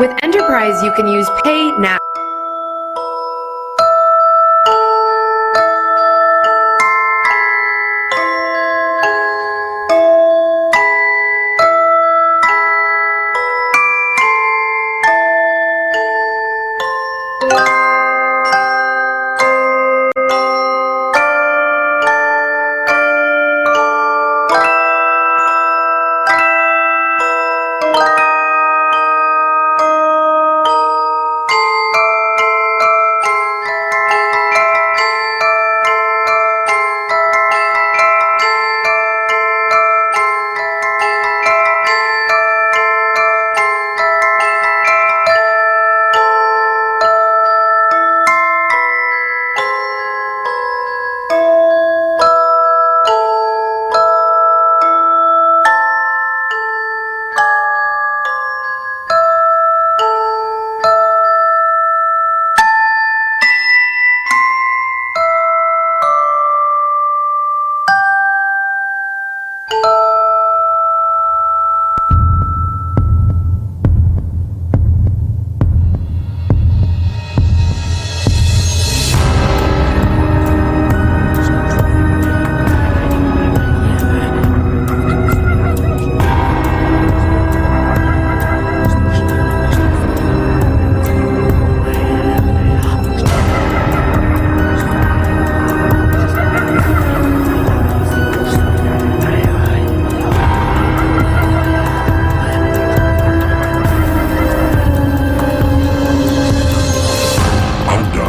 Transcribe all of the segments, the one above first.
With Enterprise, you can use Pay Now.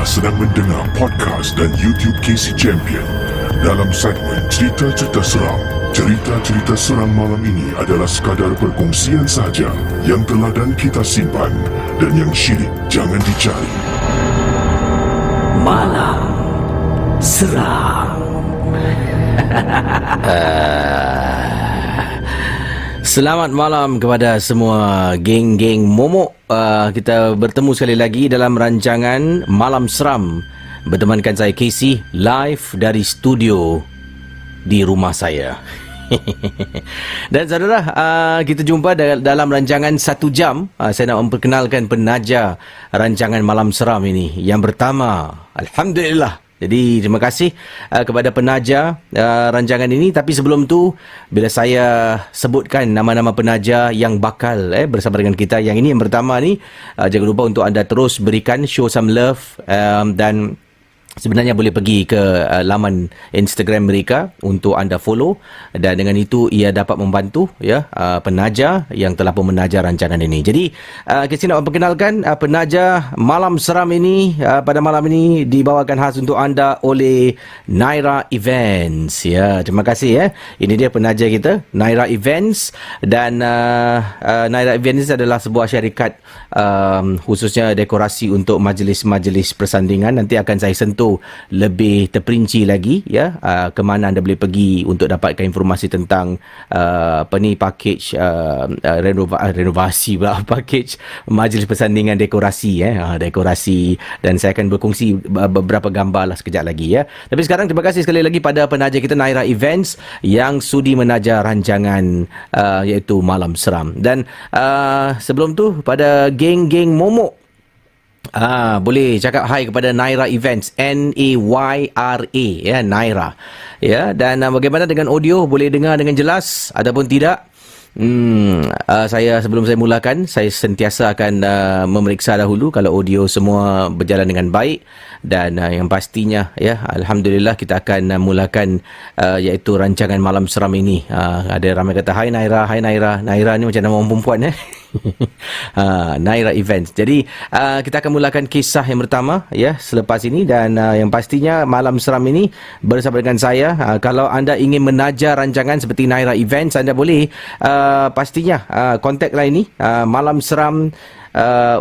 Sedang mendengar podcast dan YouTube KC Champion. Dalam segmen cerita-cerita seram, cerita-cerita seram malam ini adalah sekadar perkongsian sahaja yang teladan kita simpan dan yang syirik jangan dicari. Malam Seram. Selamat malam kepada semua geng-geng momok. Kita bertemu sekali lagi dalam rancangan Malam Seram. Bertemankan saya Casey live dari studio di rumah saya. Dan saudara, kita jumpa dalam rancangan 1 jam. Saya nak memperkenalkan penaja rancangan Malam Seram ini. Yang pertama, Alhamdulillah. Jadi terima kasih kepada penaja rancangan ini. Tapi sebelum tu, bila saya sebutkan nama-nama penaja yang bakal bersama dengan kita, yang ini yang pertama ni, jangan lupa untuk anda terus berikan show some love, dan sebenarnya boleh pergi ke laman Instagram mereka untuk anda follow, dan dengan itu ia dapat membantu penaja yang telah pun menaja rancangan ini. Jadi kita nak memperkenalkan penaja Malam Seram ini. Pada malam ini dibawakan khas untuk anda oleh Naira Events. Ya, terima kasih. Ini dia penaja kita, Naira Events. Dan Naira Events adalah sebuah syarikat khususnya dekorasi untuk majlis-majlis persandingan. Nanti akan saya sentuh lebih terperinci lagi ke mana anda boleh pergi untuk dapatkan informasi tentang package renovasi pula, package majlis persandingan dekorasi dekorasi, dan saya akan berkongsi beberapa gambar lah sekejap lagi Tapi sekarang terima kasih sekali lagi pada penaja kita Naira Events yang sudi menaja rancangan iaitu Malam Seram. Dan sebelum tu pada geng-geng momok, boleh cakap hai kepada Naira Events, N-A-Y-R-A, Naira. Dan bagaimana dengan audio? Boleh dengar dengan jelas ataupun tidak? Saya sebelum saya mulakan, saya sentiasa akan memeriksa dahulu kalau audio semua berjalan dengan baik. Dan yang pastinya alhamdulillah kita akan mulakan iaitu rancangan Malam Seram ini. Ada ramai kata hai Naira, hai Naira. Naira ni macam nama orang perempuan Naira Events. Jadi kita akan mulakan kisah yang pertama selepas ini. Dan yang pastinya Malam Seram ini bersama dengan saya. Kalau anda ingin menaja rancangan seperti Naira Events, anda boleh pastinya kontak line ni Malam Seram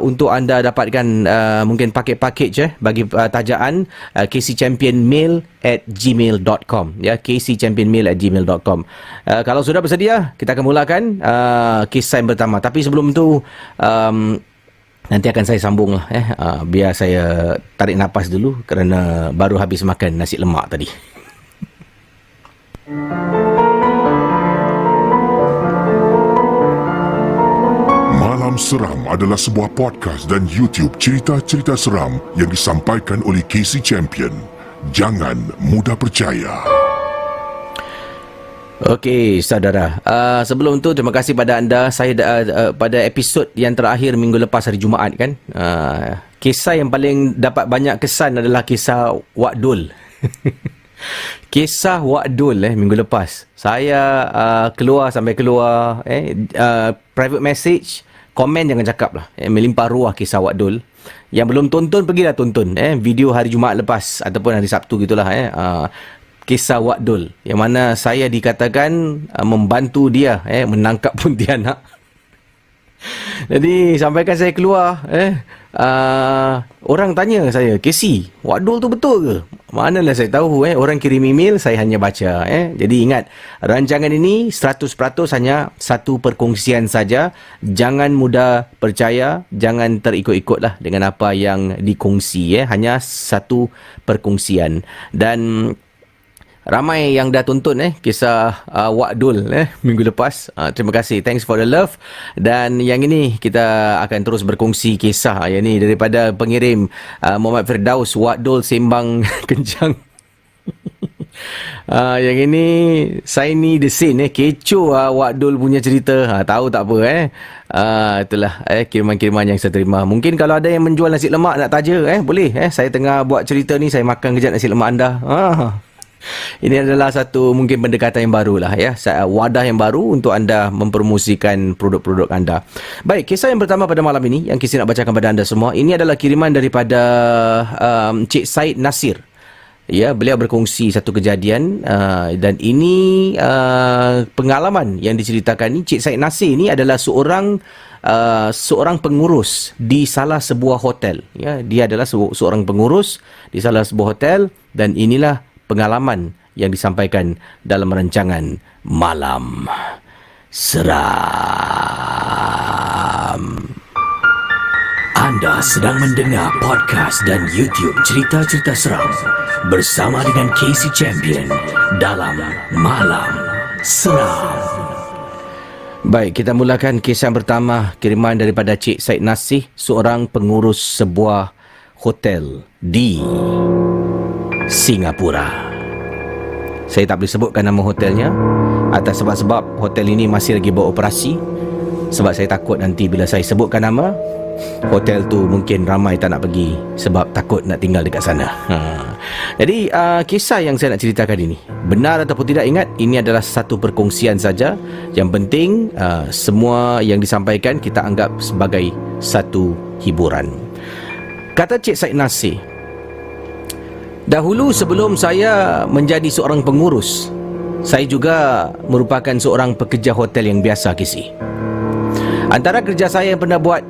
untuk anda dapatkan mungkin package bagi tajaan kcchampionmail@gmail.com kcchampionmail@gmail.com. Kalau sudah bersedia, kita akan mulakan kisah yang pertama. Tapi sebelum tu nanti akan saya sambung lah biar saya tarik nafas dulu kerana baru habis makan nasi lemak tadi. Malam Seram adalah sebuah podcast dan YouTube cerita-cerita seram yang disampaikan oleh Casey Champion. Jangan mudah percaya. Okey, saudara. Sebelum tu, terima kasih pada anda. Saya pada episod yang terakhir minggu lepas hari Jumaat kan. Kisah yang paling dapat banyak kesan adalah kisah Wak Dul. Kisah Wak Dul minggu lepas. Saya sampai keluar private message, komen jangan cakap lah. Melimpah ruah kisah Wak Dul. Yang belum tonton, pergilah tonton video hari Jumaat lepas ataupun hari Sabtu gitulah. Kisah Wak Dul, yang mana saya dikatakan membantu dia menangkap pontianak. Jadi sampaikan saya keluar, orang tanya saya, Casey, Wak Dul tu betul ke? Manalah saya tahu, orang kirim email, saya hanya baca. Jadi ingat, rancangan ini 100% hanya satu perkongsian saja. Jangan mudah percaya, jangan terikut-ikutlah dengan apa yang dikongsi. Hanya satu perkongsian. Dan ramai yang dah tonton kisah Wak Dul minggu lepas. Terima kasih. Thanks for the love. Dan yang ini kita akan terus berkongsi kisah yang ini daripada pengirim Muhammad Firdaus. Wak Dul sembang kencang. Yang ini Saini the Scene kecoh Wak Dul punya cerita. Tahu tak apa itulah kiriman-kiriman yang saya terima. Mungkin kalau ada yang menjual nasi lemak nak taja boleh saya tengah buat cerita ni, saya makan kejap nasi lemak anda. Ini adalah satu mungkin pendekatan yang baru lah wadah yang baru untuk anda mempromosikan produk-produk anda. Baik, kisah yang pertama pada malam ini yang Casey nak bacakan pada anda semua, ini adalah kiriman daripada Cik Said Nasir. Beliau berkongsi satu kejadian dan ini pengalaman yang diceritakan ni. Cik Said Nasir ni adalah seorang pengurus di salah sebuah hotel. Dia adalah seorang pengurus di salah sebuah hotel, dan inilah pengalaman yang disampaikan dalam rancangan Malam Seram. Anda sedang mendengar podcast dan YouTube cerita-cerita seram bersama dengan Casey Champion dalam Malam Seram. Baik, kita mulakan kisah yang pertama, kiriman daripada Cik Said Nasih, seorang pengurus sebuah hotel di Singapura. Saya tak boleh sebutkan nama hotelnya atas sebab-sebab hotel ini masih lagi beroperasi. Sebab saya takut nanti bila saya sebutkan nama, hotel tu mungkin ramai tak nak pergi sebab takut nak tinggal dekat sana. Jadi kisah yang saya nak ceritakan ini, benar ataupun tidak, ingat ini adalah satu perkongsian saja. Yang penting semua yang disampaikan kita anggap sebagai satu hiburan. Kata Cik Said Nasir, dahulu sebelum saya menjadi seorang pengurus, saya juga merupakan seorang pekerja hotel yang biasa, Casey. Antara kerja saya yang pernah buat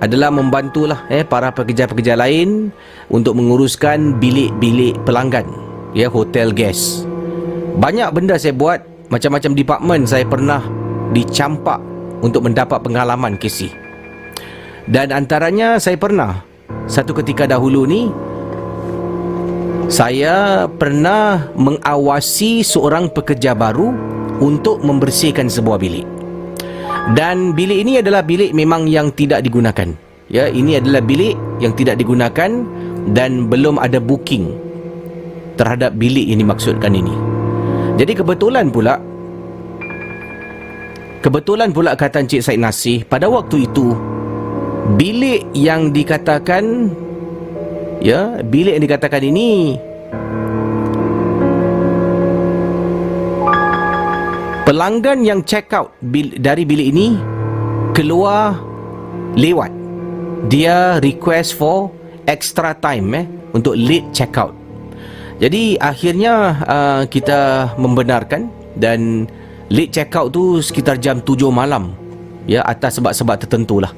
adalah membantulah para pekerja-pekerja lain untuk menguruskan bilik-bilik pelanggan, hotel guest. Banyak benda saya buat, macam-macam department saya pernah dicampak untuk mendapat pengalaman, Casey. Dan antaranya saya pernah satu ketika dahulu ni, saya pernah mengawasi seorang pekerja baru untuk membersihkan sebuah bilik. Dan bilik ini adalah bilik memang yang tidak digunakan. Ini adalah bilik yang tidak digunakan dan belum ada booking terhadap bilik yang dimaksudkan ini. Jadi kebetulan pula kata Encik Said Nasih, pada waktu itu bilik yang dikatakan ini pelanggan yang check out dari bilik ini keluar lewat. Dia request for extra time untuk late check out. Jadi akhirnya kita membenarkan, dan late check out tu sekitar jam 7 malam atas sebab-sebab tertentu lah.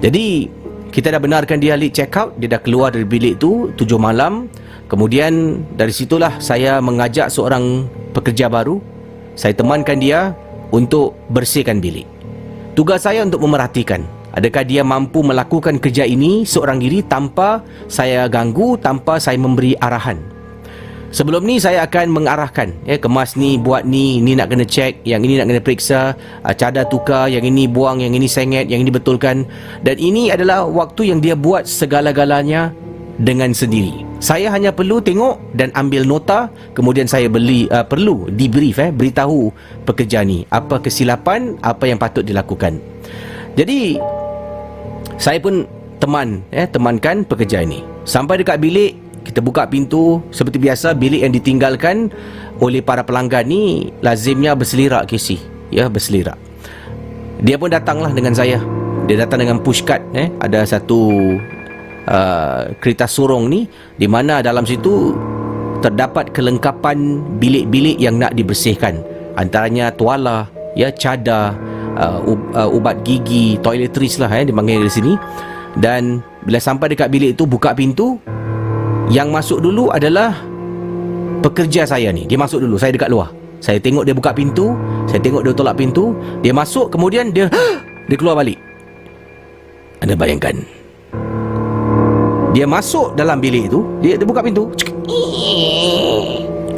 Jadi kita dah benarkan dia late check out, dia dah keluar dari bilik tu 7 malam. Kemudian dari situlah saya mengajak seorang pekerja baru, saya temankan dia untuk bersihkan bilik. Tugas saya untuk memerhatikan adakah dia mampu melakukan kerja ini seorang diri tanpa saya ganggu, tanpa saya memberi arahan. Sebelum ni saya akan mengarahkan, kemas ni, buat ni nak kena cek, yang ini nak kena periksa, cadar tukar, yang ini buang, yang ini sengit, yang ini betulkan. Dan ini adalah waktu yang dia buat segala-galanya dengan sendiri. Saya hanya perlu tengok dan ambil nota, kemudian saya perlu debrief, beritahu pekerja ni apa kesilapan, apa yang patut dilakukan. Jadi saya pun temankan pekerja ini. Sampai dekat bilik, kita buka pintu. Seperti biasa, bilik yang ditinggalkan oleh para pelanggan ni lazimnya berselirak, Casey. Ya, berselirak. Dia pun datanglah dengan saya. Dia datang dengan pushcart. Ada satu kereta sorong ni, di mana dalam situ terdapat kelengkapan bilik-bilik yang nak dibersihkan. Antaranya tuala, cadar, ubat gigi, toiletries lah dipanggil di sini. Dan bila sampai dekat bilik itu, buka pintu, yang masuk dulu adalah pekerja saya ni. Dia masuk dulu, saya dekat luar. Saya tengok dia buka pintu, saya tengok dia tolak pintu, dia masuk, kemudian dia keluar balik. Anda bayangkan, dia masuk dalam bilik itu, dia buka pintu,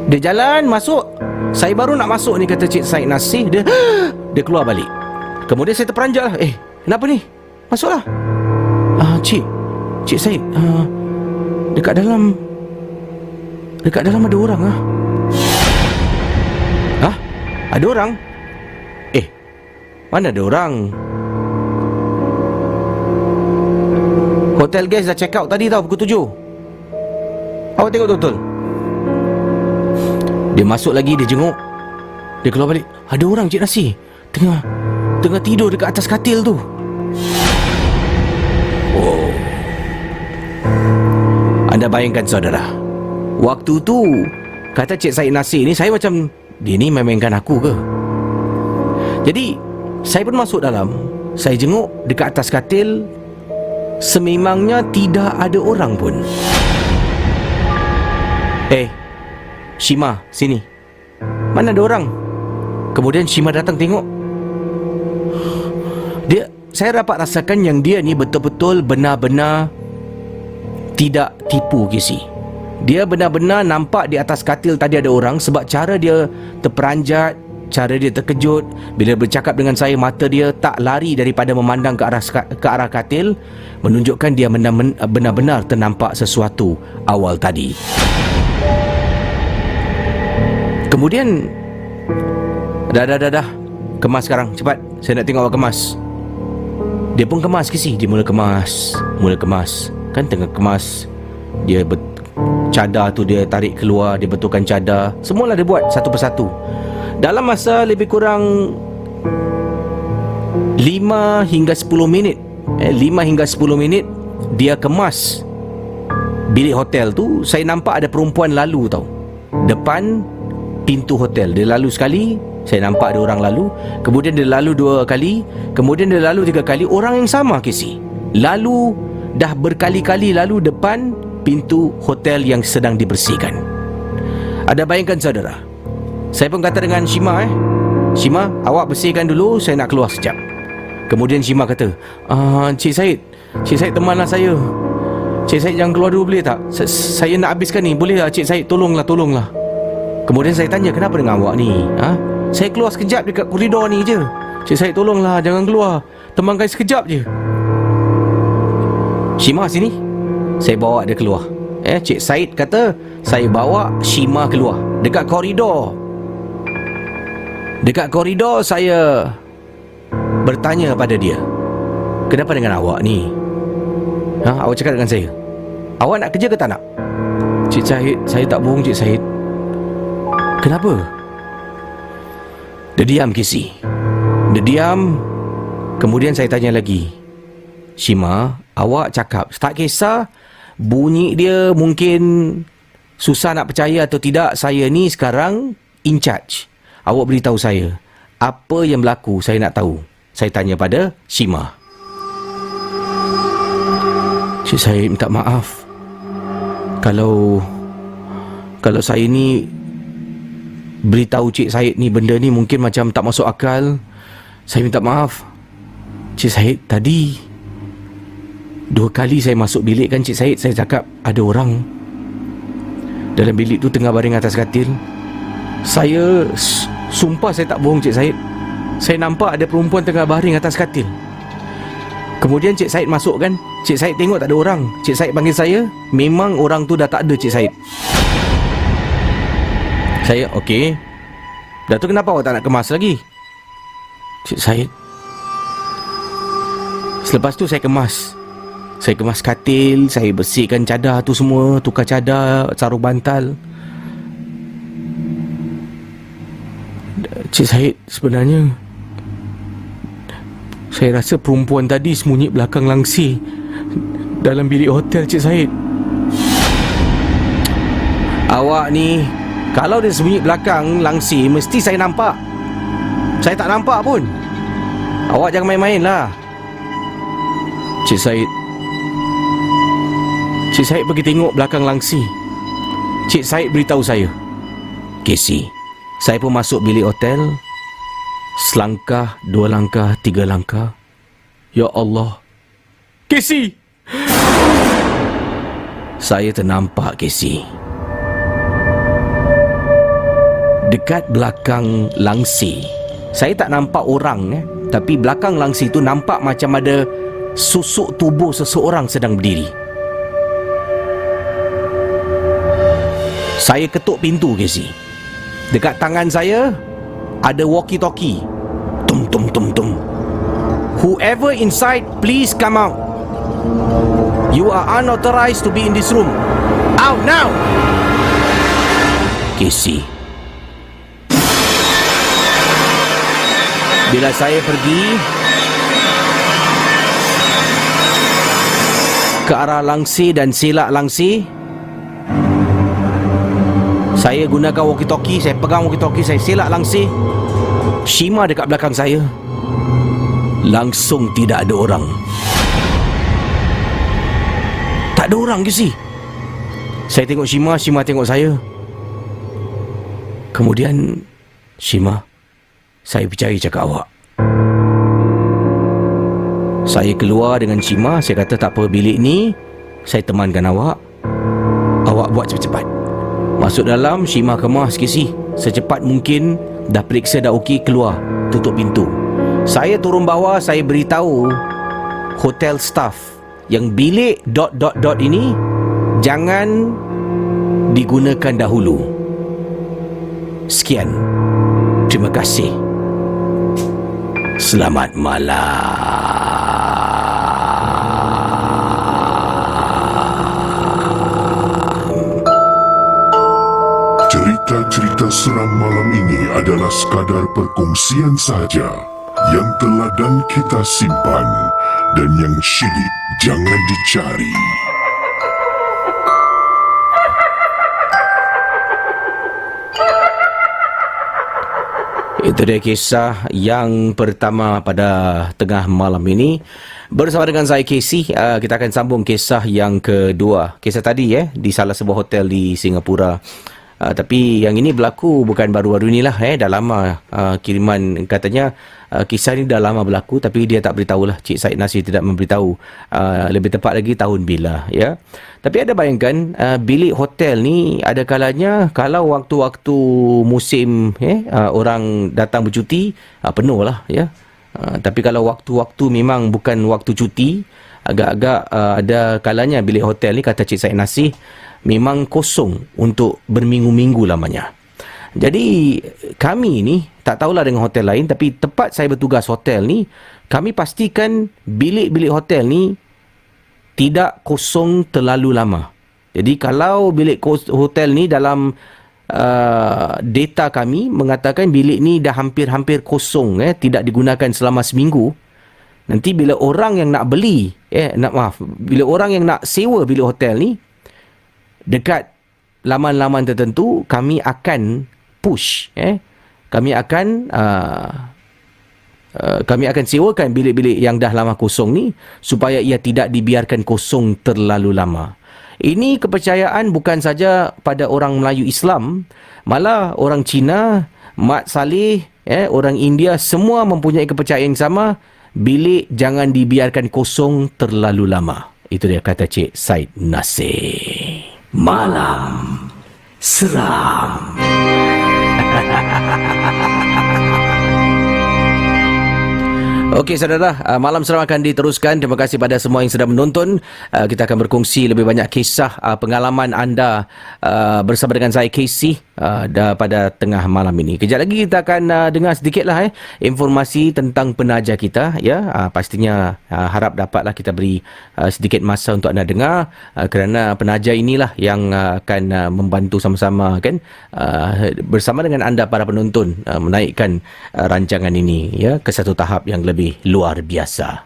dia jalan masuk. Saya baru nak masuk ni, kata Cik Said Nasih, dia keluar balik. Kemudian saya terperanjat lah. Kenapa ni? Masuklah. Cik Said, dekat dalam ada orang lah. Ada orang? Mana ada orang? Hotel guest dah check out tadi tau, pukul 7. Awak tengok betul-betul. Dia masuk lagi, dia jenguk, dia keluar balik. Ada orang, Cik Nasi, tengah tidur dekat atas katil tu. Anda bayangkan saudara, waktu tu kata Cik Said Nasir ni, saya macam, dia ni main-mainkan aku ke? Jadi saya pun masuk dalam. Saya jenguk dekat atas katil, sememangnya tidak ada orang pun. Shima, sini. Mana ada orang? Kemudian Shima datang tengok. Saya dapat rasakan yang dia ni betul-betul benar-benar tidak tipu, Casey. Dia benar-benar nampak di atas katil tadi ada orang, sebab cara dia terperanjat, cara dia terkejut. Bila bercakap dengan saya, mata dia tak lari daripada memandang ke arah katil, menunjukkan dia benar-benar ternampak sesuatu awal tadi. Kemudian dah kemas sekarang, cepat, saya nak tengok awak kemas. Dia pun kemas, Casey. Dia mula kemas. Kan tengah kemas, dia cadar tu dia tarik keluar, dia betulkan cadar. Semualah dia buat satu persatu. Dalam masa lebih kurang 5 hingga 10 minit 5 hingga 10 minit dia kemas bilik hotel tu. Saya nampak ada perempuan lalu tau, depan pintu hotel. Dia lalu sekali, saya nampak ada orang lalu. Kemudian dia lalu 2 kali, kemudian dia lalu 3 kali. Orang yang sama, Casey, lalu dah berkali-kali lalu depan pintu hotel yang sedang dibersihkan. Ada bayangkan saudara? Saya pun kata dengan Shima, Shima, awak bersihkan dulu, saya nak keluar sekejap. Kemudian Shima kata, Cik Said temanlah saya. Cik Said jangan keluar dulu boleh tak? Saya nak habiskan ni, boleh tak Cik Said? Tolonglah. Kemudian saya tanya, kenapa dengan awak ni? Saya keluar sekejap dekat koridor ni je. Cik Said tolonglah, jangan keluar, temankan sekejap je. Shima sini, saya bawa dia keluar. Cik Said kata saya bawa Shima keluar dekat koridor. Dekat koridor saya bertanya pada dia, kenapa dengan awak ni? Awak cakap dengan saya, awak nak kerja ke tak nak? Cik Said, saya tak bohong Cik Said. Kenapa? Dia diam, Casey. Dia diam. Kemudian saya tanya lagi, Shima, awak cakap, tak kisah bunyi dia mungkin susah nak percaya atau tidak, saya ni sekarang in charge. Awak beritahu saya, apa yang berlaku, saya nak tahu. Saya tanya pada Shima. Cik Said minta maaf kalau saya ni beritahu Cik Said ni benda ni mungkin macam tak masuk akal. Saya minta maaf. Cik Said, tadi 2 kali saya masuk bilik kan Cik Said, saya cakap ada orang. Dalam bilik tu tengah baring atas katil. Saya sumpah saya tak bohong Cik Said. Saya nampak ada perempuan tengah baring atas katil. Kemudian Cik Said masuk kan. Cik Said tengok tak ada orang. Cik Said panggil saya. Memang orang tu dah tak ada Cik Said. Saya okey. Dah tu kenapa awak tak nak kemas lagi? Cik Said. Selepas tu saya kemas. Saya kemas katil, saya bersihkan cadar tu semua, tukar cadar, sarung bantal. Cik Said, sebenarnya saya rasa perempuan tadi sembunyi belakang langsir dalam bilik hotel Cik Said. Awak ni, kalau dia sembunyi belakang langsir, mesti saya nampak. Saya tak nampak pun. Awak jangan main-main lah. Cik Said pergi tengok belakang langsir. Cik Said beritahu saya, Casey, saya pun masuk bilik hotel. Selangkah, 2 langkah, 3 langkah. Ya Allah, Casey! Saya ternampak Casey. Dekat belakang langsir, saya tak nampak orang tapi belakang langsir tu nampak macam ada susuk tubuh seseorang sedang berdiri. Saya ketuk pintu Casey. Dekat tangan saya ada walkie-talkie. Tum tum tum tum. Whoever inside, please come out. You are unauthorized to be in this room. Out now. Casey. Bila saya pergi ke arah langsir dan selak langsir, saya gunakan walkie-talkie, saya pegang walkie-talkie, saya selak langsir. Shima dekat belakang saya. Langsung tidak ada orang. Tak ada orang ke si? Saya tengok Shima, Shima tengok saya. Kemudian Shima, saya percaya cakap awak. Saya keluar dengan Shima. Saya kata tak apa, bilik ni saya temankan awak. Awak buat cepat-cepat. Masuk dalam, Shima kemas Casey. Secepat mungkin, dah periksa dah okey, keluar, tutup pintu. Saya turun bawah, saya beritahu hotel staff yang bilik ... ini jangan digunakan dahulu. Sekian. Terima kasih. Selamat malam. Cerita-cerita seram malam ini adalah sekadar perkongsian sahaja yang teladan kita simpan dan yang syilid jangan dicari. Itu dia kisah yang pertama pada tengah malam ini. Bersama dengan saya Casey, kita akan sambung kisah yang kedua. Kisah tadi di salah sebuah hotel di Singapura. Tapi yang ini berlaku bukan baru-baru inilah, dah lama. Kiriman katanya kisah ini dah lama berlaku, tapi dia tak beritahulah. Cik Said Nasir tidak memberitahu. Lebih tepat lagi tahun bila, ya. Tapi ada bayangkan, bilik hotel ni ada kalanya kalau waktu-waktu musim orang datang bercuti, penuh lah, ya. Tapi kalau waktu-waktu memang bukan waktu cuti, agak-agak ada kalanya bilik hotel ni, kata Cik Said Nasir, memang kosong untuk berminggu-minggu lamanya. Jadi kami ni tak tahulah dengan hotel lain, tapi tempat saya bertugas hotel ni, kami pastikan bilik-bilik hotel ni tidak kosong terlalu lama. Jadi kalau bilik hotel ni dalam data kami mengatakan bilik ni dah hampir-hampir kosong, tidak digunakan selama seminggu, nanti bila orang yang nak beli, bila orang yang nak sewa bilik hotel ni dekat laman-laman tertentu, kami akan push, kami akan sewakan bilik-bilik yang dah lama kosong ni supaya ia tidak dibiarkan kosong terlalu lama. Ini kepercayaan bukan saja pada orang Melayu Islam, malah orang Cina, Mat Saleh, orang India, semua mempunyai kepercayaan yang sama. Bilik jangan dibiarkan kosong terlalu lama. Itu dia kata Cik Said Nasir. Malam seram. Okey saudara, Malam Seram akan diteruskan. Terima kasih pada semua yang sedang menonton. Kita akan berkongsi lebih banyak kisah pengalaman anda bersama dengan saya Casey pada tengah malam ini. Kejap lagi kita akan dengar sedikitlah informasi tentang penaja kita ya. Pastinya harap dapatlah kita beri sedikit masa untuk anda dengar kerana penaja inilah yang akan membantu sama-sama kan bersama dengan anda para penonton menaikkan rancangan ini ya ke satu tahap yang lebih luar biasa.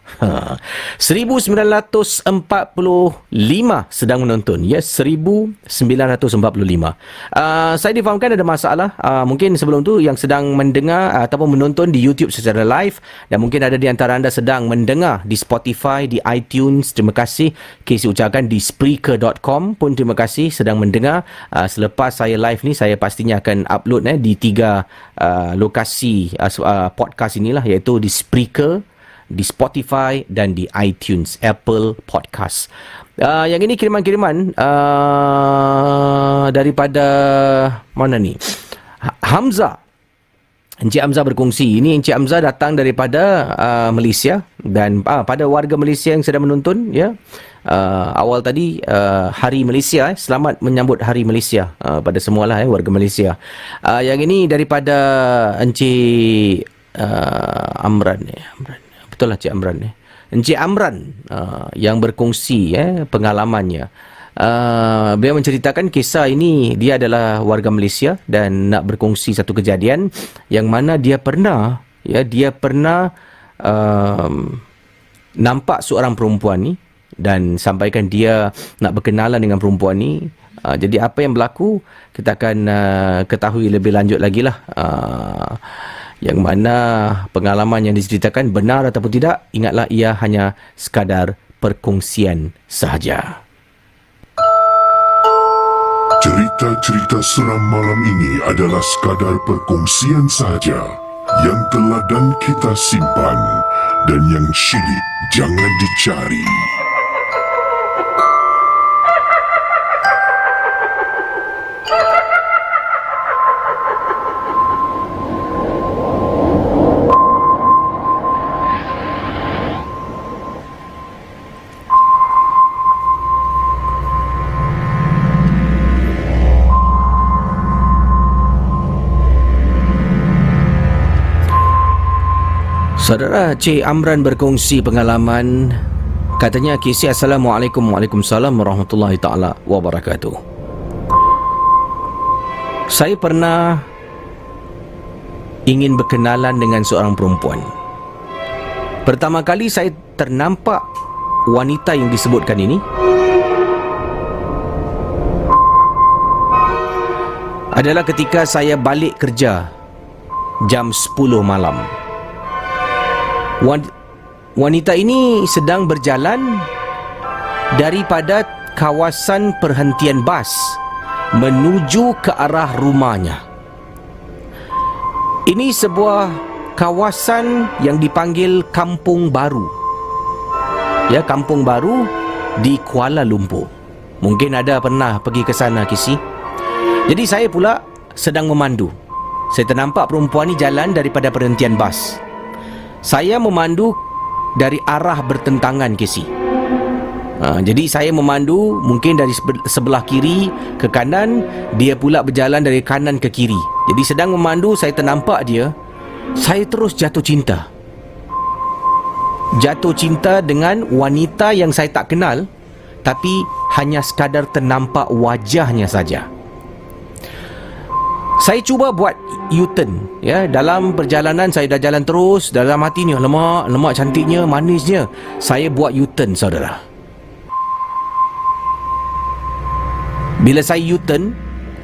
1945 sedang menonton. Ya, 1945. Saya difahamkan ada masalah. Mungkin sebelum tu yang sedang mendengar ataupun menonton di YouTube secara live dan mungkin ada di antara anda sedang mendengar di Spotify, di iTunes. Terima kasih. Casey ucapkan di Spreaker.com pun terima kasih sedang mendengar. Selepas saya live ni saya pastinya akan upload di 3 lokasi podcast inilah, iaitu di Spreaker, di Spotify dan di iTunes, Apple Podcast. Yang ini kiriman-kiriman daripada mana ni? Hamzah. Encik Hamzah berkongsi. Ini Encik Hamzah datang daripada Malaysia dan pada warga Malaysia yang sedang menonton ya. Awal tadi Hari Malaysia, selamat menyambut Hari Malaysia pada semualah warga Malaysia. Yang ini daripada Encik Amran ni. Betul lah Cik Amran ni. Encik Amran yang berkongsi pengalamannya. Beliau menceritakan kisah ini. Dia adalah warga Malaysia dan nak berkongsi satu kejadian yang mana dia pernah nampak seorang perempuan ni dan sampaikan dia nak berkenalan dengan perempuan ni. Jadi apa yang berlaku kita akan ketahui lebih lanjut lagi lah. Yang mana pengalaman yang diceritakan benar ataupun tidak, ingatlah ia hanya sekadar perkongsian sahaja. Cerita-cerita seram malam ini adalah sekadar perkongsian sahaja yang teladan kita simpan dan yang syilid jangan dicari. Saudara Cik Amran berkongsi pengalaman. Katanya, Casey, Assalamualaikum. Waalaikumsalam warahmatullahi ta'ala wabarakatuh. Saya pernah ingin berkenalan dengan seorang perempuan. Pertama kali saya ternampak wanita yang disebutkan ini adalah ketika saya balik kerja jam 10 malam. Wanita ini sedang berjalan daripada kawasan perhentian bas menuju ke arah rumahnya. Ini sebuah kawasan yang dipanggil Kampung Baru. Ya, Kampung Baru di Kuala Lumpur. Mungkin ada pernah pergi ke sana, Kisi. Jadi saya pula sedang memandu. Saya ternampak perempuan ni jalan daripada perhentian bas. Saya memandu dari arah bertentangan, Casey. Jadi saya memandu mungkin dari sebelah kiri ke kanan, dia pula berjalan dari kanan ke kiri. Jadi sedang memandu, saya ternampak dia. Saya terus jatuh cinta. Jatuh cinta dengan wanita yang saya tak kenal, tapi hanya sekadar ternampak wajahnya saja. Saya cuba buat U-turn ya. Dalam perjalanan saya dah jalan terus, dalam hati ni lemak cantiknya, manisnya. Saya buat U-turn, saudara. Bila saya U-turn,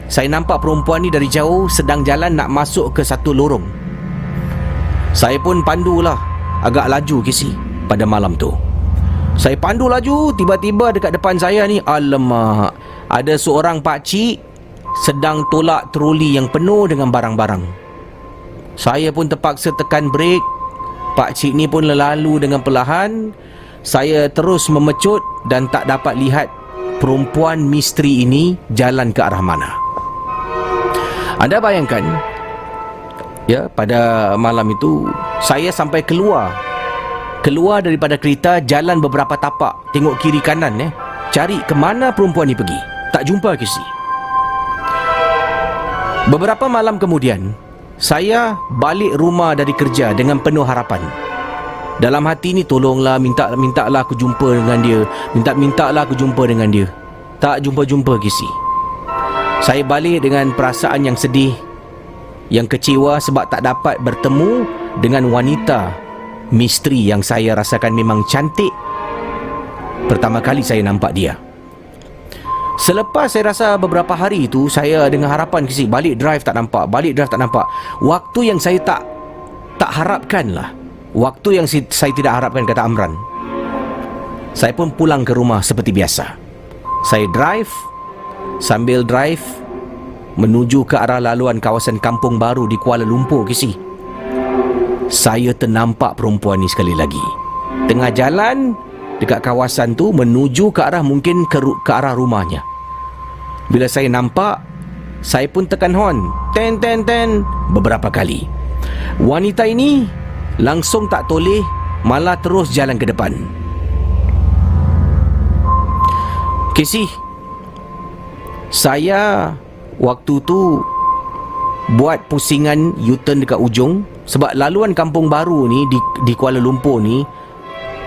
saya nampak perempuan ni dari jauh sedang jalan nak masuk ke satu lorong. Saya pun pandulah agak laju, Casey, pada malam tu. Saya pandu laju, tiba-tiba dekat depan saya ni, alamak, ada seorang pakcik sedang tolak troli yang penuh dengan barang-barang. Saya pun terpaksa tekan brek. Pakcik ni pun lalu dengan perlahan. Saya terus memecut dan tak dapat lihat perempuan misteri ini jalan ke arah mana. Anda bayangkan, ya, pada malam itu saya sampai keluar daripada kereta, jalan beberapa tapak, tengok kiri kanan, cari ke mana perempuan ni pergi. Tak jumpa Casey. Beberapa malam kemudian, saya balik rumah dari kerja dengan penuh harapan. Dalam hati ni, tolonglah, mintalah aku jumpa dengan dia. Mintalah aku jumpa dengan dia. Tak jumpa Casey. Saya balik dengan perasaan yang sedih, yang kecewa sebab tak dapat bertemu dengan wanita misteri yang saya rasakan memang cantik pertama kali saya nampak dia. Selepas saya rasa beberapa hari itu, saya dengan harapan Casey, balik drive tak nampak. Waktu yang saya tak harapkan lah. Waktu yang saya tidak harapkan, kata Amran. Saya pun pulang ke rumah seperti biasa. Saya sambil drive menuju ke arah laluan kawasan Kampung Baru di Kuala Lumpur, Casey. Saya ternampak perempuan ni sekali lagi. Tengah jalan dekat kawasan tu menuju ke arah, mungkin ke arah rumahnya. Bila saya nampak, saya pun tekan horn, ten beberapa kali. Wanita ini langsung tak toleh, malah terus jalan ke depan. Casey, saya waktu tu buat pusingan U-turn dekat ujung, sebab laluan Kampung Baru ni di Kuala Lumpur ni,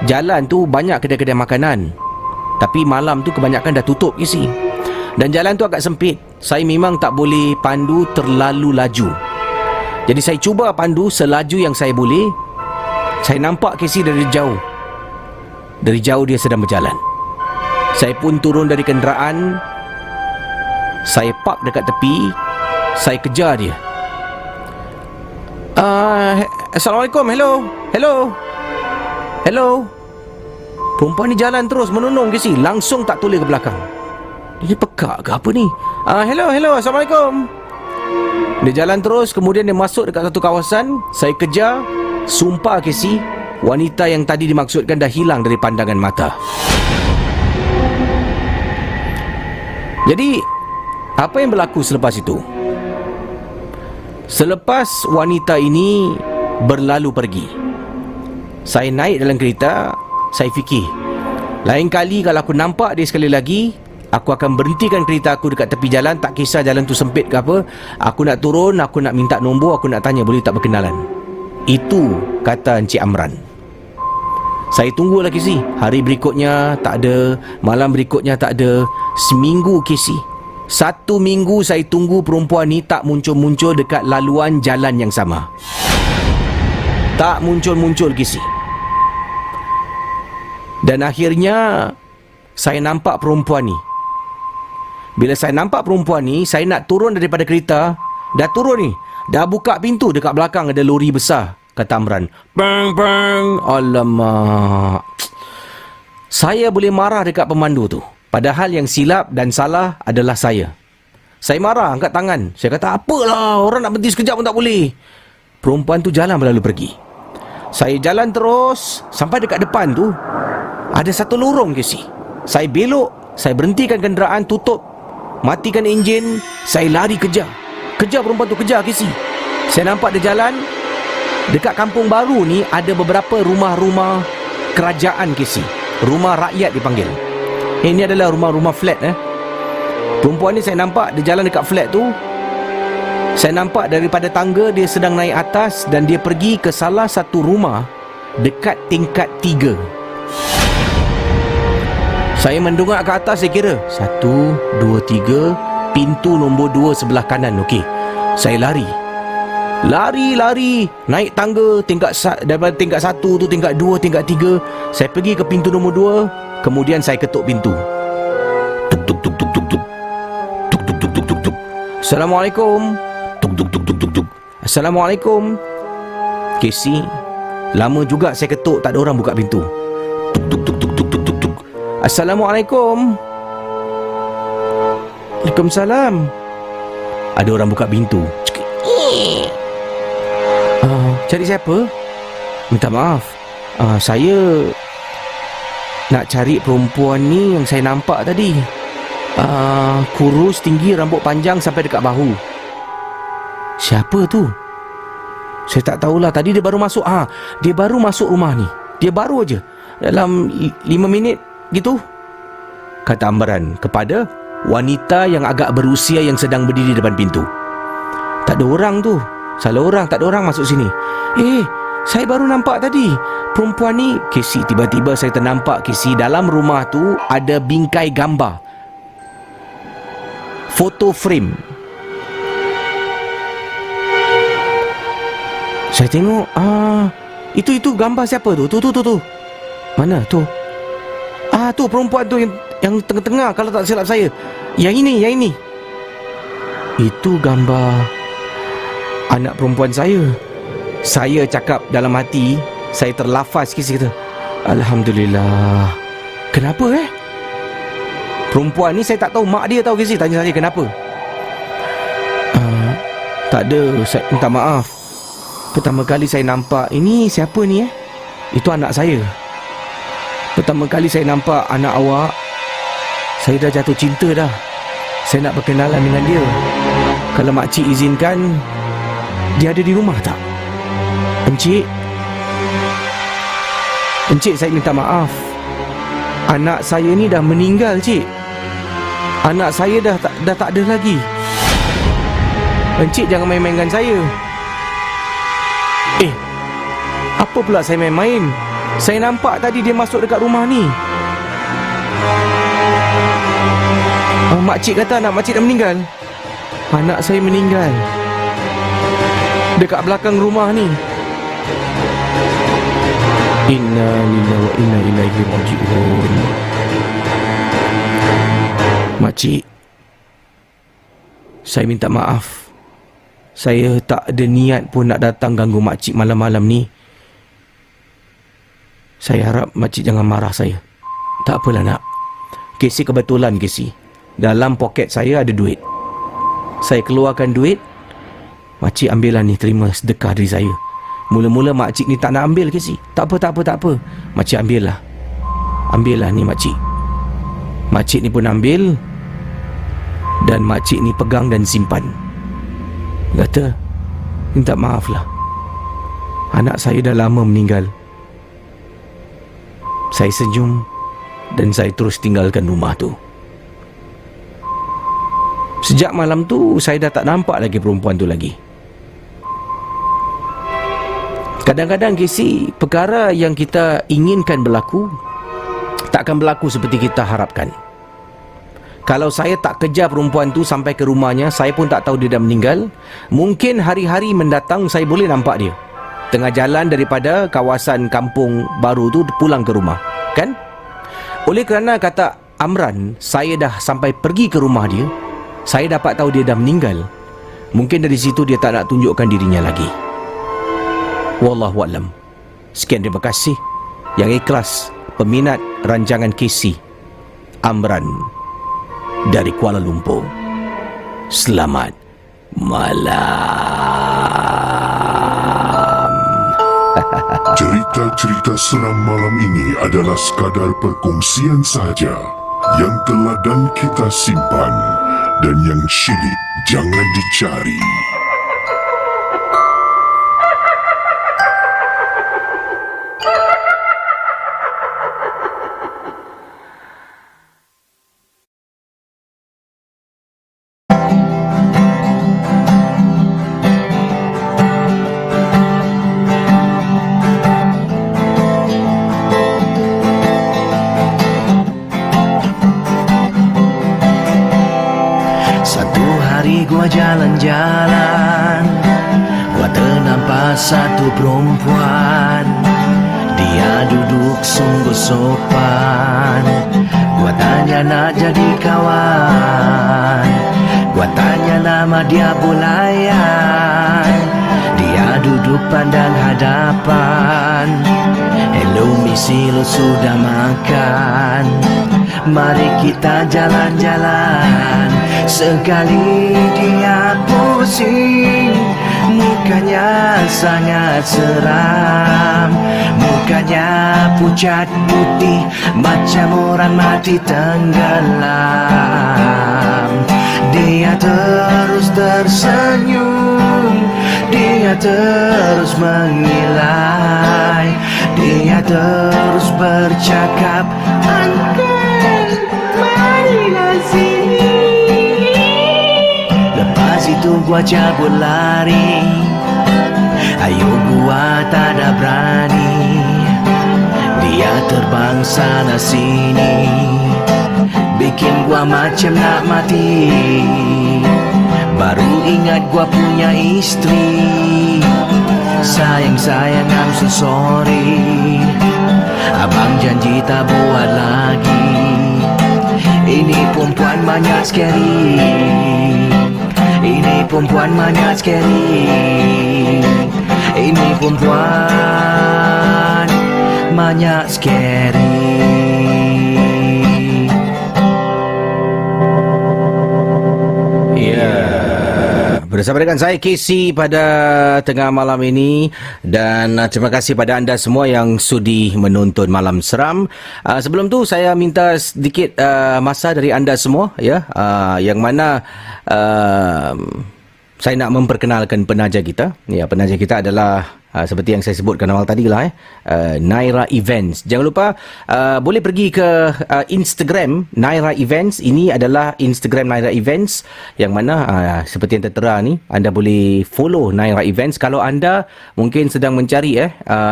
jalan tu banyak kedai-kedai makanan. Tapi malam tu kebanyakan dah tutup, Casey. Dan jalan tu agak sempit. Saya memang tak boleh pandu terlalu laju. Jadi saya cuba pandu selaju yang saya boleh. Saya nampak Casey dari jauh. Dari jauh dia sedang berjalan. Saya pun turun dari kenderaan. Saya park dekat tepi. Saya kejar dia. Assalamualaikum. Hello. Perempuan ni jalan terus menunung Casey. Langsung tak toleh ke belakang. Dia pekak ke apa ni? Hello. Assalamualaikum. Dia jalan terus. Kemudian dia masuk dekat satu kawasan. Saya kejar. Sumpah Casey, wanita yang tadi dimaksudkan dah hilang dari pandangan mata. Jadi, apa yang berlaku selepas itu? Selepas wanita ini berlalu pergi, saya naik dalam kereta. Saya fikir, lain kali kalau aku nampak dia sekali lagi, aku akan berhentikan kereta aku dekat tepi jalan. Tak kisah jalan tu sempit ke apa, aku nak turun, aku nak minta nombor, aku nak tanya boleh tak berkenalan. Itu kata Encik Amran. Saya tunggu lagi sih. Hari berikutnya tak ada, malam berikutnya tak ada. Seminggu Casey, 1 minggu saya tunggu perempuan ni tak muncul-muncul dekat laluan jalan yang sama. Tak muncul-muncul Casey. Dan akhirnya saya nampak perempuan ni. Bila saya nampak perempuan ni, saya nak turun daripada kereta. Dah turun ni, dah buka pintu, dekat belakang ada lori besar, kata Amran. Bang. Alamak. Saya boleh marah dekat pemandu tu. Padahal yang silap dan salah adalah saya. Saya marah, angkat tangan. Saya kata, apalah, orang nak berhenti sekejap pun tak boleh. Perempuan tu jalan berlalu pergi. Saya jalan terus sampai dekat depan tu. Ada satu lorong Casey. Saya belok, saya berhentikan kenderaan, tutup, matikan enjin. Saya lari kejar perempuan tu, kejar Casey. Saya nampak dia jalan. Dekat Kampung Baru ni ada beberapa rumah-rumah kerajaan Casey. Rumah rakyat dipanggil. Ini adalah rumah-rumah flat. Perempuan ni saya nampak dia jalan dekat flat tu. Saya nampak daripada tangga dia sedang naik atas dan dia pergi ke salah satu rumah dekat tingkat 3. Saya mendongak ke atas, saya kira 1, 2, 3, pintu nombor 2 sebelah kanan. Okey. Saya lari, naik tangga daripada tingkat 1 tu, tingkat 2, tingkat 3. Saya pergi ke pintu nombor 2. Kemudian saya ketuk pintu. Tuk tuk tuk tuk tuk tuk. Tuk tuk tuk tuk tuk tuk. Assalamualaikum. Tuk tuk tuk tuk tuk tuk. Assalamualaikum. Casey, lama juga saya ketuk, tak ada orang buka pintu. Tuk tuk tuk tuk tuk tuk tuk tuk. Assalamualaikum. Waalaikumsalam. Ada orang buka pintu. Cari siapa? Minta maaf, saya nak cari perempuan ni yang saya nampak tadi. Kurus, tinggi, rambut panjang sampai dekat bahu. Siapa tu? Saya tak tahulah. Tadi dia baru masuk. Dia baru masuk rumah ni. Dia baru aja. Dalam 5 minit gitu, kata Amran kepada wanita yang agak berusia yang sedang berdiri depan pintu. Tak ada orang tu. Salah orang. Tak ada orang masuk sini. Saya baru nampak tadi perempuan ni. Casey, tiba-tiba saya ternampak, Casey, dalam rumah tu ada bingkai gambar, foto frame. Saya tengok, itu gambar siapa tu? Tu. Mana tu? Tu perempuan tu yang tengah-tengah, kalau tak silap saya. Yang ini. Itu gambar anak perempuan saya. Saya cakap dalam hati, saya terlafaz, Casey kata, Alhamdulillah. Kenapa perempuan ni saya tak tahu. Mak dia tahu, Casey. Tanya saya kenapa. Tak ada, saya minta maaf. Pertama kali saya nampak, ini siapa ni Itu anak saya. Pertama kali saya nampak anak awak, saya dah jatuh cinta dah. Saya nak berkenalan dengan dia. Kalau makcik izinkan, dia ada di rumah tak? Encik, saya minta maaf. Anak saya ni dah meninggal, cik. Anak saya dah tak ada lagi. Encik jangan main-mainkan saya. Apa pula saya main-main? Saya nampak tadi dia masuk dekat rumah ni. Makcik kata anak makcik dah meninggal. Anak saya meninggal dekat belakang rumah ni. Inna lillahi wa inna ilaihi raji'un. Makcik, saya minta maaf. Saya tak ada niat pun nak datang ganggu makcik malam-malam ni. Saya harap makcik jangan marah saya. Tak apalah nak. Casey, kebetulan Casey, dalam poket saya ada duit. Saya keluarkan duit. Makcik ambillah ni, terima sedekah dari saya. Mula-mula makcik ni tak nak ambil, Casey. Tak apa. Makcik ambillah. Ambillah ni makcik. Makcik ni pun ambil. Dan makcik ni pegang dan simpan. Kata, minta maaf lah. Anak saya dah lama meninggal. Saya senyum dan saya terus tinggalkan rumah tu. Sejak malam tu, saya dah tak nampak lagi perempuan tu lagi. Kadang-kadang, Casey, perkara yang kita inginkan berlaku takkan berlaku seperti kita harapkan. Kalau saya tak kejar perempuan tu sampai ke rumahnya, saya pun tak tahu dia dah meninggal. Mungkin hari-hari mendatang saya boleh nampak dia tengah jalan daripada kawasan kampung baru tu pulang ke rumah, kan? Oleh kerana kata Amran, saya dah sampai pergi ke rumah dia, saya dapat tahu dia dah meninggal. Mungkin dari situ dia tak nak tunjukkan dirinya lagi. Wallahualam. Sekian, terima kasih yang ikhlas peminat rancangan Casey, Amran dari Kuala Lumpur. Selamat malam. Cerita-cerita seram malam ini adalah sekadar perkongsian sahaja yang teladan kita simpan dan yang syilid jangan dicari. Jalan-jalan, gua ternampak satu perempuan. Dia duduk sungguh sopan. Gua tanya nak jadi kawan. Gua tanya nama dia Bulayan. Dia duduk pandang hadapan. Hello misi, lo sudah makan? Mari kita jalan-jalan. Sekali dia pusing, mukanya sangat seram. mukanya pucat putih macam orang mati tenggelam. Dia terus tersenyum, dia terus mengilai, dia terus bercakap, Uncle, marilah sini. Lepas itu gua cabut lari, ayo gua tak ada berani. Dia terbang sana sini, bikin gua macam nak mati. Baru ingat gua punya istri. Sayang, I'm so sorry. Abang janji tak buat lagi. Ini perempuan banyak scary. Ini perempuan banyak scary. Ini perempuan banyak scary. Bersama dengan saya Casey pada tengah malam ini, dan terima kasih pada anda semua yang sudi menonton Malam Seram. Sebelum tu saya minta sedikit masa dari anda semua, ya, yang mana saya nak memperkenalkan penaja kita. Ya, penaja kita adalah seperti yang saya sebutkan awal tadi lah, Naira Events. Jangan lupa boleh pergi ke Instagram Naira Events. Ini adalah Instagram Naira Events, yang mana seperti yang tertera ni, anda boleh follow Naira Events. Kalau anda mungkin sedang mencari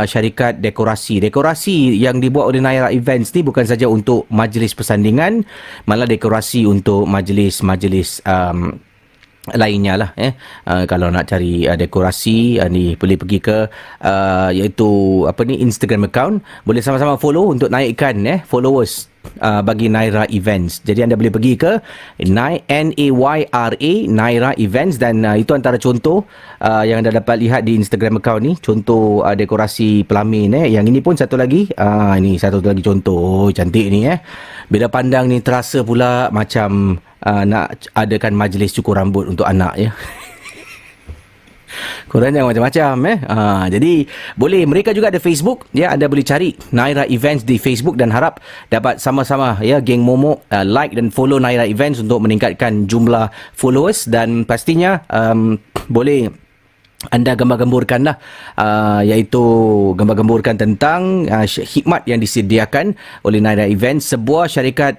syarikat dekorasi yang dibuat oleh Naira Events ni bukan saja untuk majlis persandingan, malah dekorasi untuk majlis-majlis lainnya lah. Kalau nak cari dekorasi ni boleh pergi ke iaitu Instagram account. Boleh sama-sama follow untuk naikkan followers bagi Naira Events. Jadi anda boleh pergi ke Nayra Naira Events, dan itu antara contoh yang anda dapat lihat di Instagram account ni, contoh dekorasi pelamin. Yang ini pun satu lagi, ini satu lagi contoh. Cantik ni. Bila pandang ni terasa pula macam nak adakan majlis cukur rambut untuk anak, ya. Korang jangan macam-macam. Jadi boleh, mereka juga ada Facebook, ya. Anda boleh cari Naira Events di Facebook, dan harap dapat sama-sama, ya, geng Momo like dan follow Naira Events untuk meningkatkan jumlah followers. Dan pastinya boleh anda gambar-gemburkanlah, iaitu gambar-gemburkan tentang khidmat yang disediakan oleh Naira Events, sebuah syarikat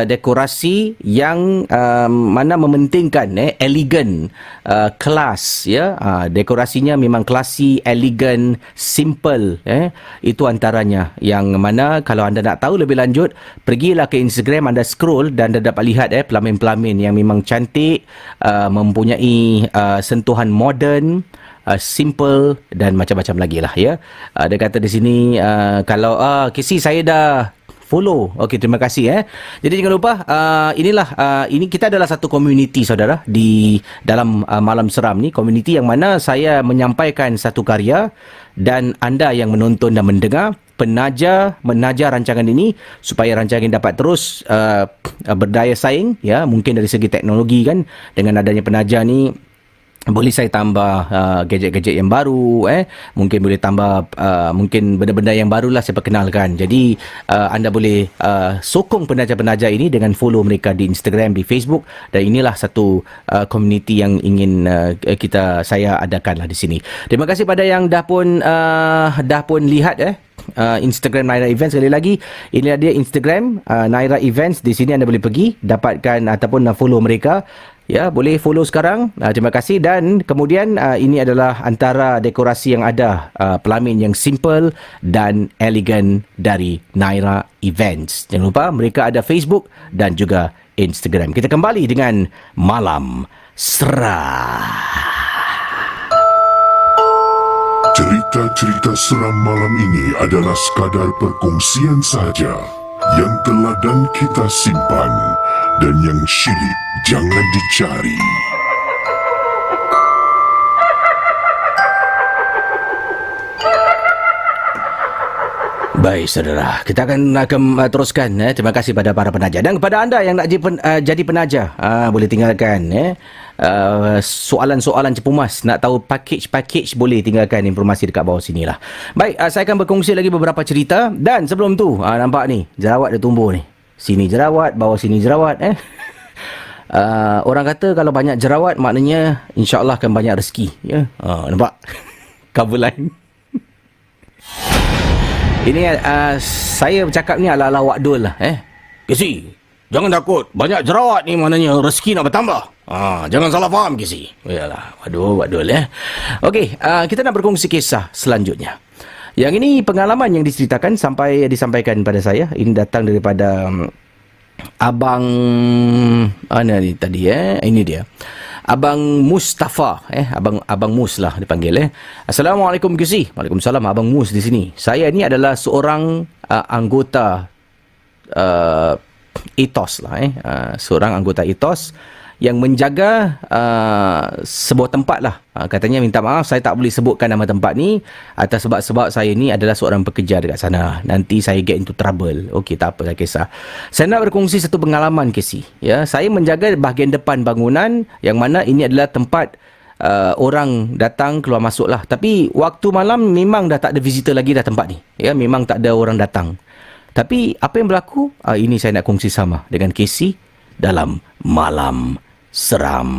dekorasi yang mana mementingkan elegan, kelas, ya. Dekorasinya memang klasi, elegan, simple, itu antaranya yang mana kalau anda nak tahu lebih lanjut, pergilah ke Instagram, anda scroll dan anda dapat lihat pelamin-pelamin yang memang cantik, mempunyai sentuhan moden, simple dan macam-macam lagi lah, ya. Dia kata di sini, kalau Casey saya dah follow. Okey, terima kasih. Jadi jangan lupa, ini kita adalah satu community, saudara, di dalam Malam Seram ni, community yang mana saya menyampaikan satu karya dan anda yang menonton dan mendengar penaja menaja rancangan ini supaya rancangan dapat terus berdaya saing, ya. Mungkin dari segi teknologi kan, dengan adanya penaja ni boleh saya tambah gadget-gadget yang baru, mungkin boleh tambah mungkin benda-benda yang barulah saya perkenalkan. Jadi anda boleh sokong penaja-penaja ini dengan follow mereka di Instagram, di Facebook, dan inilah satu community yang ingin saya adakanlah di sini. Terima kasih pada yang dah pun lihat Instagram Naira Events. Sekali lagi, ini dia Instagram Naira Events. Di sini anda boleh pergi dapatkan ataupun follow mereka. Ya, boleh follow sekarang. Terima kasih. Dan kemudian ini adalah antara dekorasi yang ada, pelamin yang simple dan elegan dari Naira Events. Jangan lupa mereka ada Facebook dan juga Instagram. Kita kembali dengan Malam Seram. Cerita-cerita seram malam ini adalah sekadar perkongsian sahaja yang teladan kita simpan, dan yang syilid jangan dicari. Baik, saudara. Kita akan teruskan. Terima kasih pada para penaja. Dan kepada anda yang nak jadi penaja, boleh tinggalkan soalan-soalan cepumas. Nak tahu package boleh tinggalkan informasi dekat bawah sini lah. Baik, saya akan berkongsi lagi beberapa cerita. Dan sebelum tu, nampak ni, jerawat dia tumbuh ni. Sini jerawat, bawah sini jerawat. Orang kata kalau banyak jerawat, maknanya insya-Allah akan banyak rezeki. Ya? Nampak? Cover line. Ini saya bercakap ni ala-ala Wadul lah. Kesi, jangan takut. Banyak jerawat ni maknanya rezeki nak bertambah. Jangan salah faham, Kesi. Yalah, Wadul ya. Okey, kita nak berkongsi kisah selanjutnya. Yang ini pengalaman yang diceritakan sampai disampaikan pada saya. Ini datang daripada Abang mana ni tadi ini dia. Abang Mustafa Abang Mus lah dipanggil Assalamualaikum Kesi. Waalaikumsalam Abang Mus di sini. Saya ni adalah seorang anggota ETOS lah seorang anggota ETOS yang menjaga sebuah tempat lah. Katanya minta maaf saya tak boleh sebutkan nama tempat ni atas sebab-sebab saya ni adalah seorang pekerja dekat sana. Nanti saya get into trouble. Okey, tak apa, tak kisah. Saya nak berkongsi satu pengalaman, Kesi. Ya, saya menjaga bahagian depan bangunan yang mana ini adalah tempat orang datang keluar masuk lah. Tapi waktu malam memang dah tak ada visitor lagi dah tempat ni. Ya, memang tak ada orang datang. Tapi apa yang berlaku? Ini saya nak kongsi sama dengan Kesi dalam Malam Seram.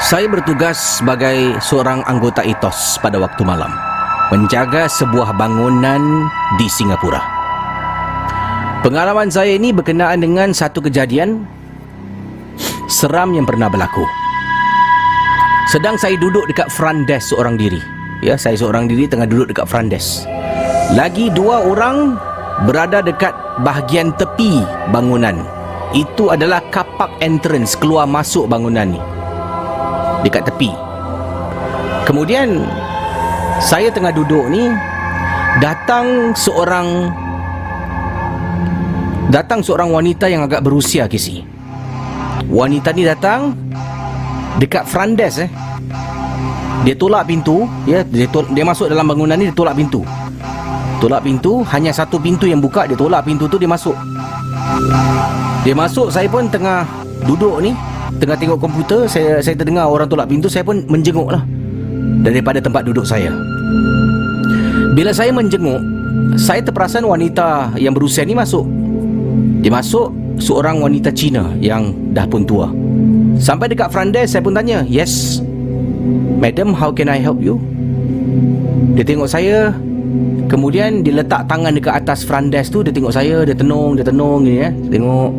Saya bertugas sebagai seorang anggota ETOS pada waktu malam, menjaga sebuah bangunan di Singapura. Pengalaman saya ini berkenaan dengan satu kejadian seram yang pernah berlaku. Sedang saya duduk dekat front desk seorang diri. Ya, saya seorang diri tengah duduk dekat front desk. Lagi dua orang berada dekat bahagian tepi bangunan. Itu adalah kapak entrance keluar masuk bangunan ni. Dekat tepi. Kemudian saya tengah duduk ni, datang seorang wanita yang agak berusia, Kesi. Wanita ni datang dekat front desk Dia tolak pintu, ya, dia masuk dalam bangunan ni, dia tolak pintu. Tolak pintu, hanya satu pintu yang buka, dia tolak pintu tu, dia masuk. Dia masuk, saya pun tengah duduk ni, tengah tengok komputer, saya terdengar orang tolak pintu, saya pun menjenguk lah daripada tempat duduk saya. Bila saya menjenguk, saya terperasan wanita yang berusia ni masuk. Dia masuk, seorang wanita Cina yang dah pun tua. Sampai dekat front desk, saya pun tanya, "Yes, Madam, how can I help you?" Dia tengok saya, kemudian dia letak tangan dekat atas front desk tu. Dia tengok saya, dia tenung gini tengok.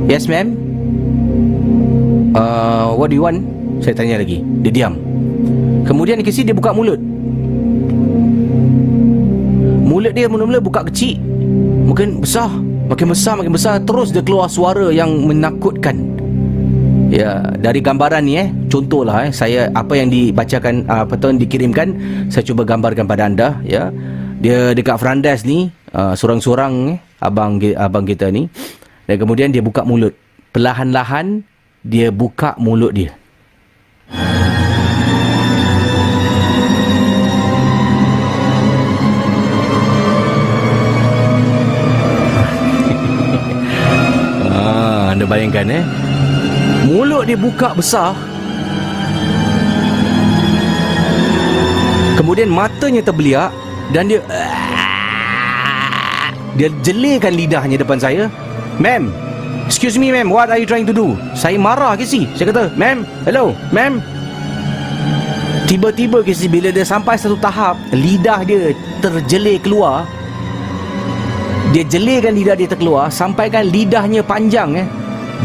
"Yes ma'am, what do you want?" Saya tanya lagi. Dia diam. Kemudian dia buka mulut. Mulut dia mula-mula buka kecil, makin besar. Terus dia keluar suara yang menakutkan. Ya, dari gambaran ni contohlah saya apa yang dibacakan dikirimkan, saya cuba gambarkan pada anda ya. Dia dekat front desk ni, sorang-sorang abang kita ni. Dan kemudian dia buka mulut. Perlahan-lahan dia buka mulut dia. Anda bayangkan mulut dia buka besar. Kemudian matanya terbeliak dan dia jelirkan lidahnya depan saya. "Ma'am, excuse me ma'am, what are you trying to do?" Saya marah, Kesi. Saya kata, "Ma'am, hello, ma'am." Tiba-tiba, Kesi, bila dia sampai satu tahap lidah dia terjelir keluar, Dia jelirkan lidah dia terkeluar, sampaikan lidahnya panjang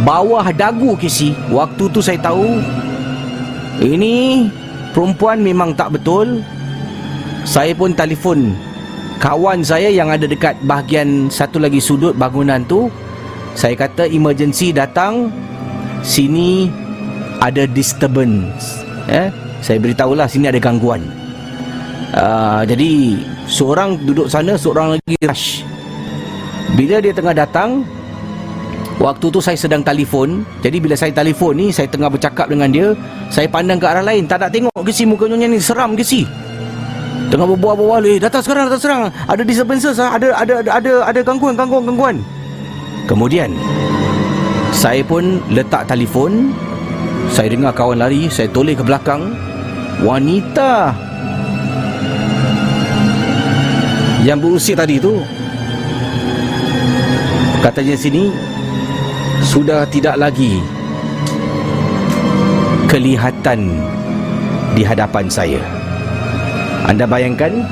bawah dagu Casey. Waktu tu saya tahu ini perempuan memang tak betul. Saya pun telefon kawan saya yang ada dekat bahagian satu lagi sudut bangunan tu. Saya kata emergency datang, sini ada disturbance. Saya beritahulah sini ada gangguan. Jadi seorang duduk sana, seorang lagi rush. Bila dia tengah datang, waktu tu saya sedang telefon. Jadi bila saya telefon ni, saya tengah bercakap dengan dia, saya pandang ke arah lain, tak nak tengok ke si muka nyonya ni, seram ke si. Tengah berbual-bual, datang sekarang. Ada disturbances, ada gangguan. Kemudian saya pun letak telefon. Saya dengar kawan lari, saya toleh ke belakang. Wanita yang berusia tadi tu, katanya sini sudah tidak lagi kelihatan di hadapan saya. Anda bayangkan,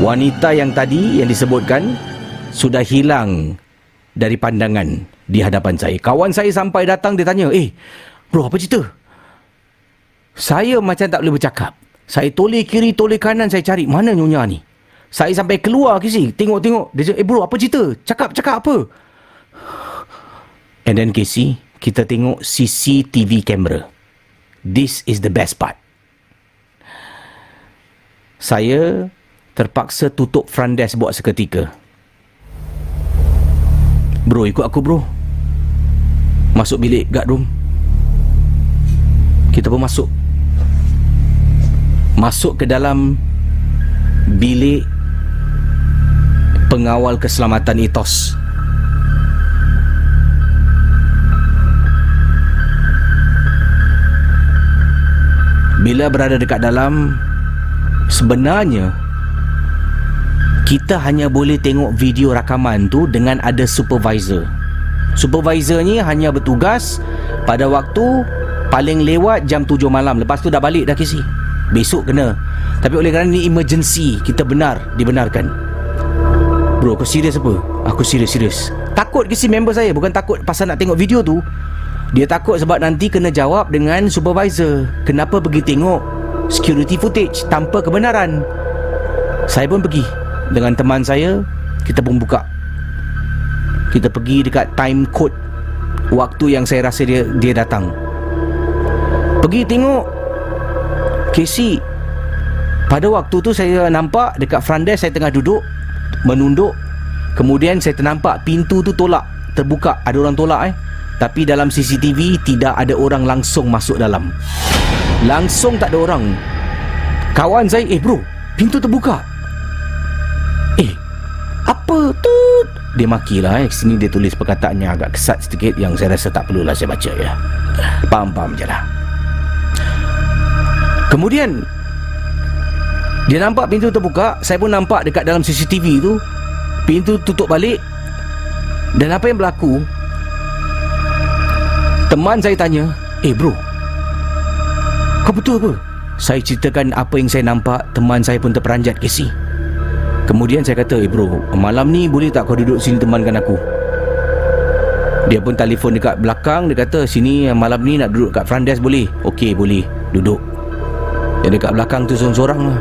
wanita yang tadi yang disebutkan sudah hilang dari pandangan di hadapan saya. Kawan saya sampai datang, dia tanya, bro, apa cerita? Saya macam tak boleh bercakap. Saya toleh kiri, toleh kanan, saya cari mana nyonya ni. Saya sampai keluar Casey, tengok. Dia cakap, bro, apa cerita? Cakap apa? And then Casey, kita tengok CCTV camera. This is the best part. Saya terpaksa tutup front desk buat seketika. Bro, ikut aku bro. Masuk bilik guard room. Kita pun masuk ke dalam bilik pengawal keselamatan Ethos. Bila berada dekat dalam, sebenarnya kita hanya boleh tengok video rakaman tu dengan ada supervisor. Supervisor ni hanya bertugas pada waktu paling lewat jam 7 malam. Lepas tu dah balik dah Casey. Besok kena. Tapi oleh kerana ni emergency, kita dibenarkan. Bro, kau serius apa? Aku serius. Takut Casey member saya. Bukan takut pasal nak tengok video tu. Dia takut sebab nanti kena jawab dengan supervisor. Kenapa pergi tengok security footage tanpa kebenaran? Saya pun pergi dengan teman saya. Kita pun buka. Kita pergi dekat time code waktu yang saya rasa dia datang. Pergi tengok Casey. Pada waktu tu saya nampak dekat front desk, saya tengah duduk menunduk. Kemudian saya ternampak pintu tu terbuka. Ada orang tolak Tapi dalam CCTV tidak ada orang langsung masuk dalam. Langsung tak ada orang. Kawan saya, bro, pintu terbuka. Apa tu? Dia makilah sini dia tulis perkataannya agak kesat sedikit yang saya rasa tak perlulah saya baca ya. Faham je lah. Kemudian dia nampak pintu terbuka. Saya pun nampak dekat dalam CCTV tu pintu tutup balik. Dan apa yang berlaku, teman saya tanya, bro, kau betul apa? Saya ceritakan apa yang saya nampak. Teman saya pun terperanjat Casey. Kemudian saya kata, bro, malam ni boleh tak kau duduk sini temankan aku? Dia pun telefon dekat belakang. Dia kata, sini malam ni nak duduk kat front desk boleh? Okey, boleh. Duduk. Yang dekat belakang tu seorang-seorang lah.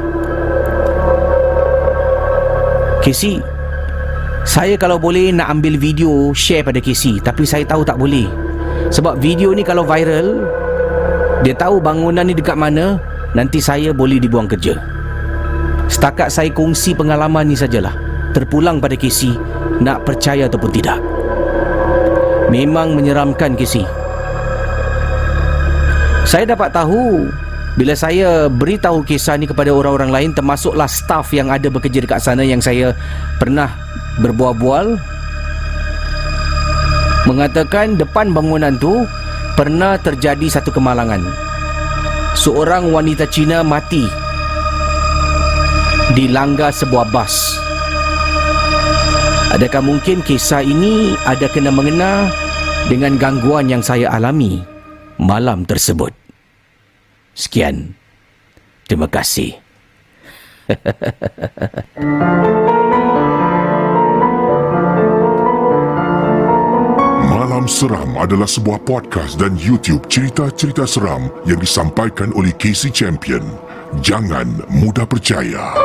Casey, saya kalau boleh nak ambil video share pada Casey, tapi saya tahu tak boleh. Sebab video ni kalau viral, dia tahu bangunan ni dekat mana, nanti saya boleh dibuang kerja. Setakat saya kongsi pengalaman ni sajalah. Terpulang pada Casey, nak percaya ataupun tidak. Memang menyeramkan Casey. Saya dapat tahu bila saya beritahu kisah ni kepada orang-orang lain, termasuklah staf yang ada bekerja dekat sana yang saya pernah berbual-bual, mengatakan depan bangunan tu pernah terjadi satu kemalangan. Seorang wanita Cina mati dilanggar sebuah bas. Adakah mungkin kisah ini ada kena-mengena dengan gangguan yang saya alami malam tersebut? Sekian. Terima kasih. Malam Seram adalah sebuah podcast dan YouTube cerita-cerita seram yang disampaikan oleh Casey Champion. Jangan mudah percaya.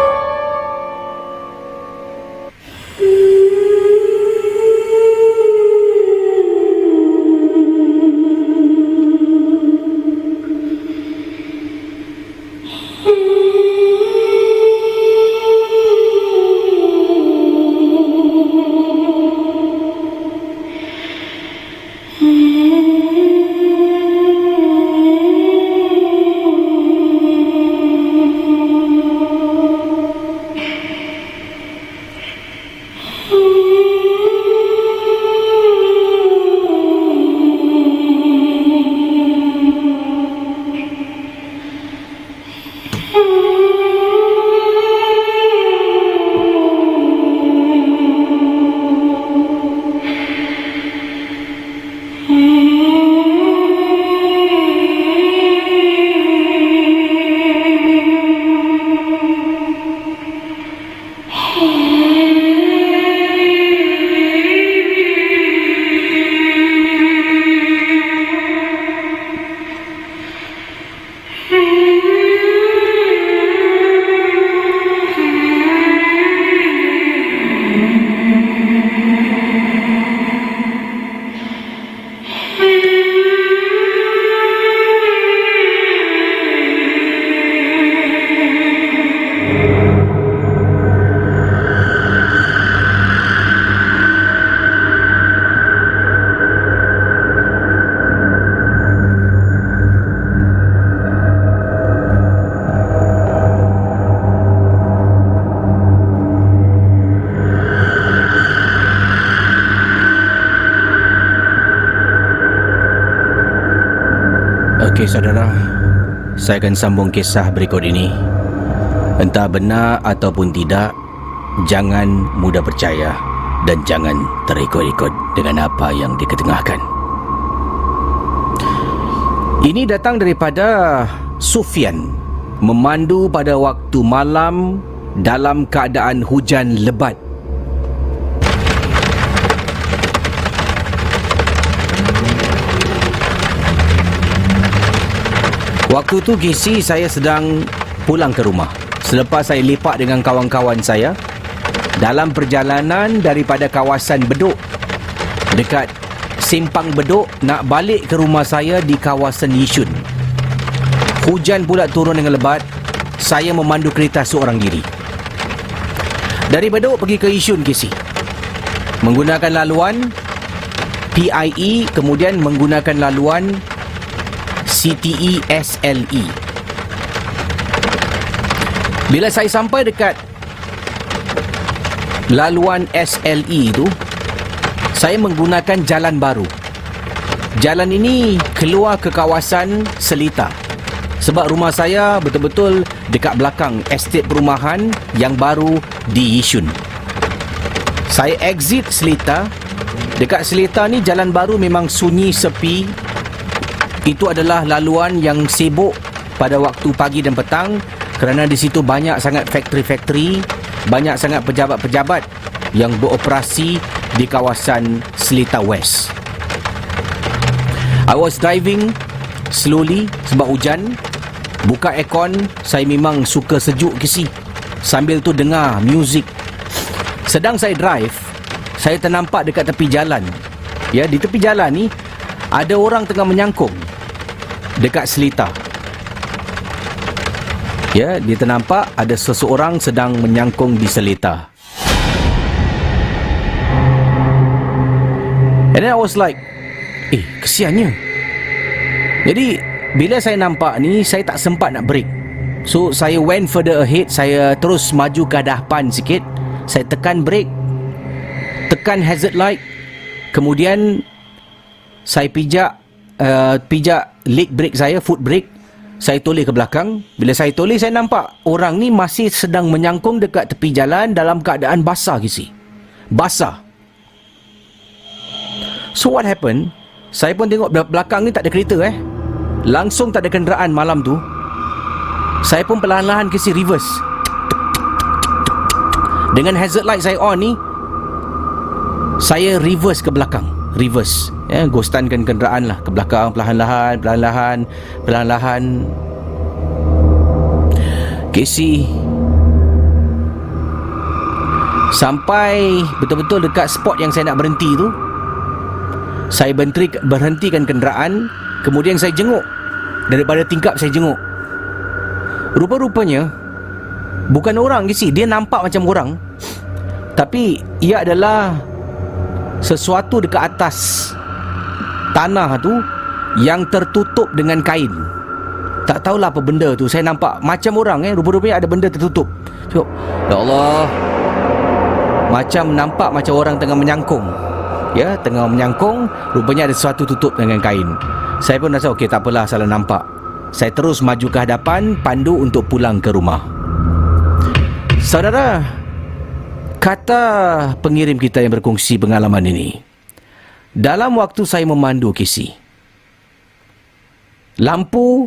Okey saudara, saya akan sambung kisah berikut ini. Entah benar ataupun tidak, jangan mudah percaya dan jangan terikut-ikut dengan apa yang diketengahkan. Ini datang daripada Sufian, memandu pada waktu malam dalam keadaan hujan lebat. Waktu tu Casey, saya sedang pulang ke rumah selepas saya lepak dengan kawan-kawan saya dalam perjalanan daripada kawasan Bedok dekat Simpang Bedok nak balik ke rumah saya di kawasan Yishun. Hujan pula turun dengan lebat. Saya memandu kereta seorang diri dari Bedok pergi ke Yishun, Casey, menggunakan laluan PIE, kemudian menggunakan laluan CTE SLE. Bila saya sampai dekat laluan SLE itu, saya menggunakan jalan baru. Jalan ini keluar ke kawasan Seletar, sebab rumah saya betul-betul dekat belakang estet perumahan yang baru di Yishun. Saya exit Seletar. Dekat Seletar ni jalan baru memang sunyi, sepi. Itu adalah laluan yang sibuk pada waktu pagi dan petang kerana di situ banyak sangat factory-factory, banyak sangat pejabat-pejabat yang beroperasi di kawasan Seletar West. I was driving slowly sebab hujan. Buka aircon, saya memang suka sejuk Casey. Sambil tu dengar muzik. Sedang saya drive, saya ternampak dekat tepi jalan. Ya, di tepi jalan ni ada orang tengah menyangkung dekat Seletar. Ya, dia ternampak ada seseorang sedang menyangkung di Seletar. And then I was like, kesiannya. Jadi bila saya nampak ni, saya tak sempat nak break. So saya went further ahead. Saya terus maju ke hadapan sikit. Saya tekan brake, tekan hazard light. Kemudian saya pijak leg brake saya, foot brake. Saya toleh ke belakang. Bila saya toleh, saya nampak orang ni masih sedang menyangkung dekat tepi jalan dalam keadaan basah, Casey. Basah. So what happened? Saya pun tengok belakang ni tak ada kereta langsung tak ada kenderaan malam tu. Saya pun perlahan-lahan Casey reverse. Dengan hazard light saya on ni, saya reverse ke belakang. Reverse. ghostankan kenderaan lah ke belakang, perlahan-lahan. Casey sampai betul-betul dekat spot yang saya nak berhenti tu. Saya berhentikan kenderaan. Kemudian saya jenguk. Daripada tingkap saya jenguk. Rupa-rupanya bukan orang Casey. Dia nampak macam orang, tapi ia adalah sesuatu dekat atas tanah tu yang tertutup dengan kain. Tak tahulah apa benda tu. Saya nampak macam orang rupa-rupanya ada benda tertutup. Tengok. Ya Allah. Macam nampak macam orang tengah menyangkung. Ya, tengah menyangkung. Rupanya ada sesuatu tutup dengan kain. Saya pun rasa okey, tak apalah, salah nampak. Saya terus maju ke hadapan, pandu untuk pulang ke rumah. Saudara, kata pengirim kita yang berkongsi pengalaman ini, dalam waktu saya memandu Casey, lampu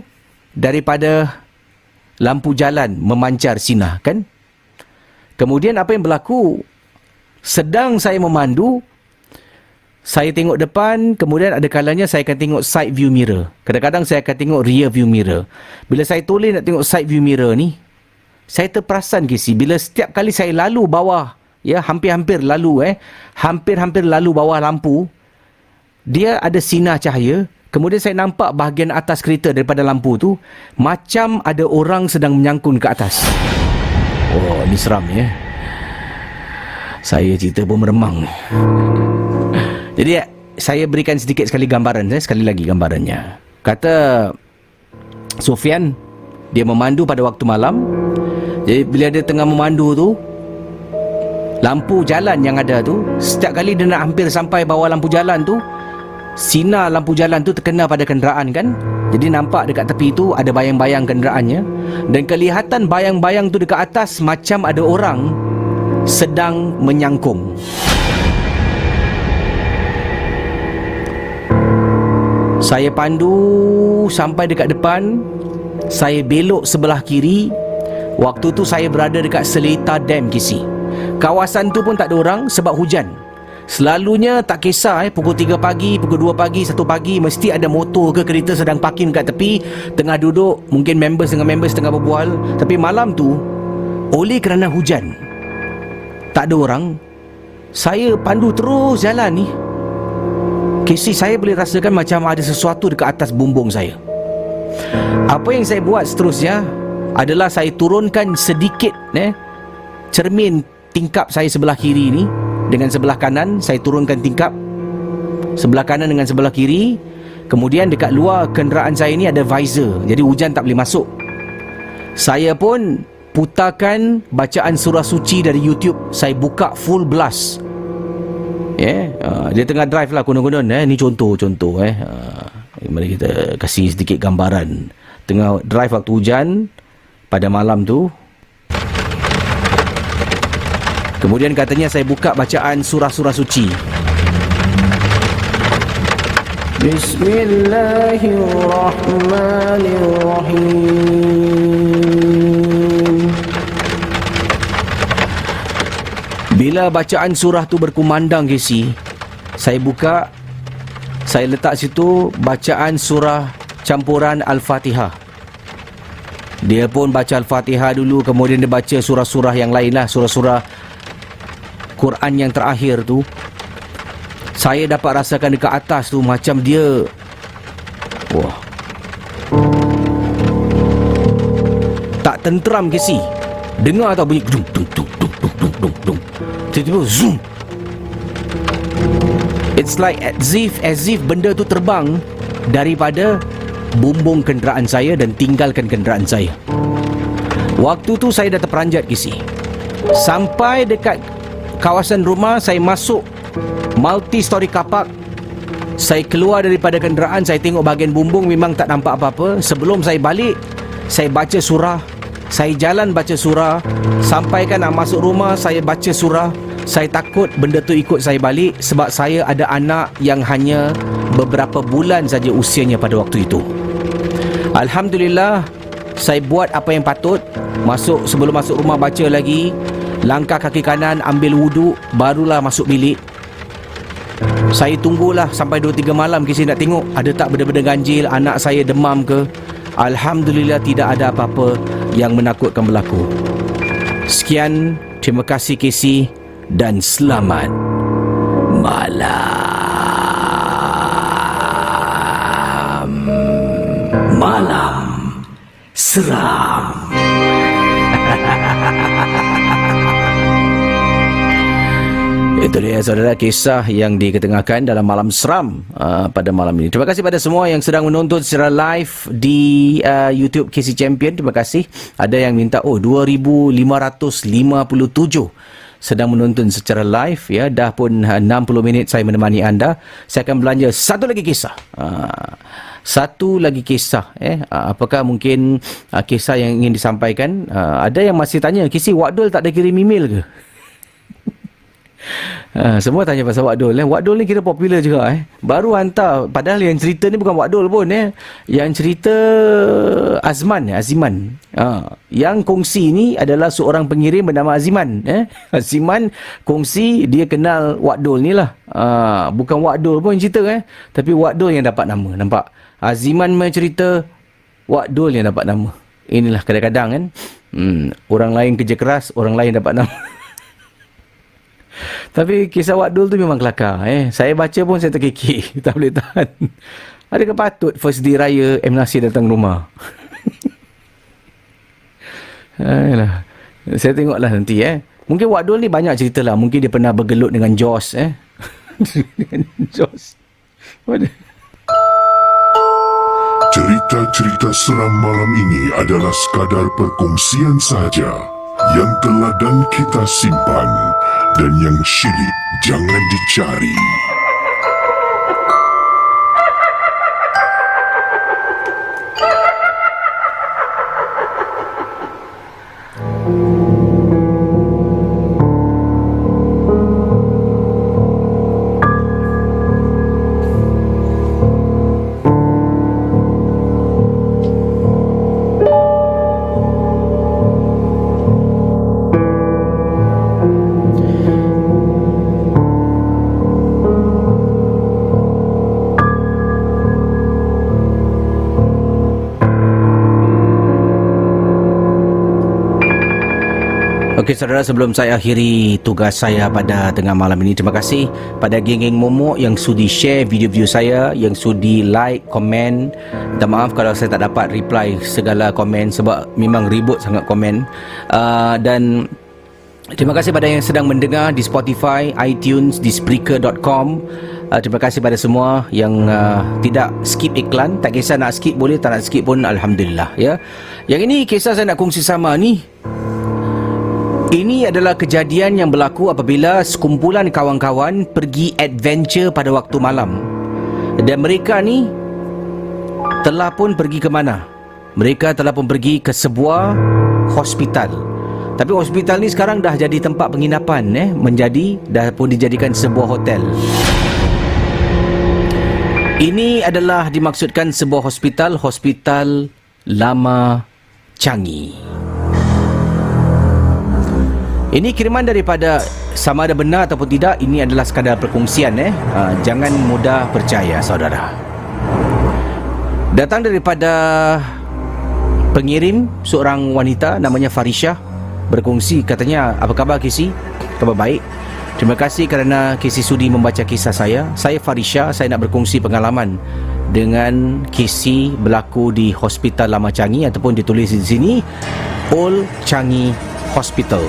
daripada lampu jalan memancar sinar, kan? Kemudian apa yang berlaku? Sedang saya memandu, saya tengok depan, kemudian ada kalanya saya akan tengok side view mirror. Kadang-kadang saya akan tengok rear view mirror. Bila saya toleh nak tengok side view mirror ni, saya terperasan Casey, bila setiap kali saya lalu bawah, ya, hampir-hampir lalu bawah lampu, dia ada sinar cahaya. Kemudian saya nampak bahagian atas kereta daripada lampu tu macam ada orang sedang menyangkun ke atas. Oh, ni seram ya. Saya cerita pun meremang. Jadi saya berikan sedikit sekali gambaran, sekali lagi gambarannya. Kata Sofian, dia memandu pada waktu malam. Jadi bila dia tengah memandu tu, lampu jalan yang ada tu, setiap kali dia nak hampir sampai bawah lampu jalan tu, sinar lampu jalan tu terkena pada kenderaan, kan? Jadi nampak dekat tepi tu ada bayang-bayang kenderaannya. Dan kelihatan bayang-bayang tu dekat atas macam ada orang sedang menyangkung. Saya pandu sampai dekat depan. Saya belok sebelah kiri. Waktu tu saya berada dekat Seletar Dam, Casey. Kawasan tu pun tak ada orang sebab hujan. Selalunya tak kisah pukul 3 pagi, pukul 2 pagi, 1 pagi mesti ada motor ke kereta sedang parking kat tepi, tengah duduk, mungkin members dengan members tengah berbual. Tapi malam tu, oleh kerana hujan, tak ada orang, saya pandu terus jalan ni. Casey, saya boleh rasakan macam ada sesuatu dekat atas bumbung saya. Apa yang saya buat seterusnya adalah saya turunkan sedikit cermin tingkap saya sebelah kiri ni dengan sebelah kanan. Saya turunkan tingkap sebelah kanan dengan sebelah kiri. Kemudian dekat luar kenderaan saya ni ada visor, jadi hujan tak boleh masuk. Saya pun putarkan bacaan surah suci dari YouTube. Saya buka full blast. Dia tengah drive lah konon-konon. Ni contoh-contoh. Mari kita kasih sedikit gambaran. Tengah drive waktu hujan pada malam tu. Kemudian katanya saya buka bacaan surah-surah suci. Bismillahirrahmanirrahim. Bila bacaan surah tu berkumandang, Casey, saya buka, saya letak situ bacaan surah campuran Al-Fatihah. Dia pun baca Al-Fatihah dulu, kemudian dia baca surah-surah yang lain lah, surah-surah Quran yang terakhir tu. Saya dapat rasakan dekat atas tu macam dia, wah, tak tenteram, Casey. Dengar tau bunyi dung dung dung dung dung dung dung dung. Tiba-tiba zoom. It's like as if benda tu terbang daripada bumbung kenderaan saya dan tinggalkan kenderaan saya. Waktu tu saya dah terperanjat, Casey. Sampai dekat kawasan rumah, saya masuk multi-story car park. Saya keluar daripada kenderaan, saya tengok bahagian bumbung memang tak nampak apa-apa. Sebelum saya balik, saya baca surah. Saya jalan baca surah. Sampaikan nak masuk rumah, saya baca surah. Saya takut benda tu ikut saya balik sebab saya ada anak yang hanya beberapa bulan saja usianya pada waktu itu. Alhamdulillah, saya buat apa yang patut. Sebelum masuk rumah baca lagi, langkah kaki kanan, ambil wuduk, barulah masuk bilik. Saya tunggulah sampai 2-3 malam Casey nak tengok ada tak benda-benda ganjil, anak saya demam ke. Alhamdulillah tidak ada apa-apa yang menakutkan berlaku. Sekian, terima kasih Casey dan selamat malam. Malam seram. Itu dia saudara, kisah yang diketengahkan dalam Malam Seram pada malam ini. Terima kasih pada semua yang sedang menonton secara live di YouTube KC Champion. Terima kasih. Ada yang minta 2557 sedang menonton secara live ya. Dah pun 60 minit saya menemani anda. Saya akan belanja satu lagi kisah. Satu lagi kisah apakah mungkin kisah yang ingin disampaikan. Ada yang masih tanya, Kisi Wadul tak ada kirim email ke? Semua tanya pasal Wadul. Wadul ni kira popular juga. Baru hantar. Padahal yang cerita ni bukan Wadul pun. Yang cerita Aziman. Yang kongsi ni adalah seorang pengirim bernama Aziman. Aziman kongsi dia kenal Wadul ni lah. Bukan Wadul pun cerita. Tapi Wadul yang dapat nama. Nampak? Aziman main cerita, Wadul yang dapat nama. Inilah kadang-kadang kan. Orang lain kerja keras, orang lain dapat nama. Tapi kisah Wadul tu memang kelakar. Saya baca pun saya terkikir. Tak boleh tahan. Adakah patut first day raya M. Nasir datang rumah? Ayolah. Saya tengoklah nanti. Mungkin Wadul ni banyak cerita lah. Mungkin dia pernah bergelut dengan Jos. Dengan Jos. Cerita-cerita seram malam ini adalah sekadar perkongsian sahaja yang teladan kita simpan dan yang syilid jangan dicari. Okey saudara, sebelum saya akhiri tugas saya pada tengah malam ini, terima kasih pada geng-geng Momo yang sudi share video-video saya, yang sudi like, komen. Minta maaf kalau saya tak dapat reply segala komen sebab memang ribut sangat komen. Dan terima kasih pada yang sedang mendengar di Spotify, iTunes, di Spreaker.com. Terima kasih pada semua yang tidak skip iklan. Tak kisah nak skip boleh, tak nak skip pun Alhamdulillah ya. Yang ini kisah saya nak kongsi sama ni. Ini adalah kejadian yang berlaku apabila sekumpulan kawan-kawan pergi adventure pada waktu malam. Dan mereka ni telah pun pergi ke mana? Mereka telah pun pergi ke sebuah hospital. Tapi hospital ni sekarang dah jadi tempat penginapan, dah pun dijadikan sebuah hotel. Ini adalah dimaksudkan sebuah hospital Lama Changi. Ini kiriman daripada, sama ada benar ataupun tidak, ini adalah sekadar perkongsian. Jangan mudah percaya saudara. Datang daripada pengirim, seorang wanita namanya Farisha. Berkongsi, katanya, apa khabar Kisi? Khabar baik. Terima kasih kerana Kisi sudi membaca kisah saya. Saya Farisha, saya nak berkongsi pengalaman dengan Kisi berlaku di Hospital Lama Changi, ataupun ditulis di sini Old Changi Hospital.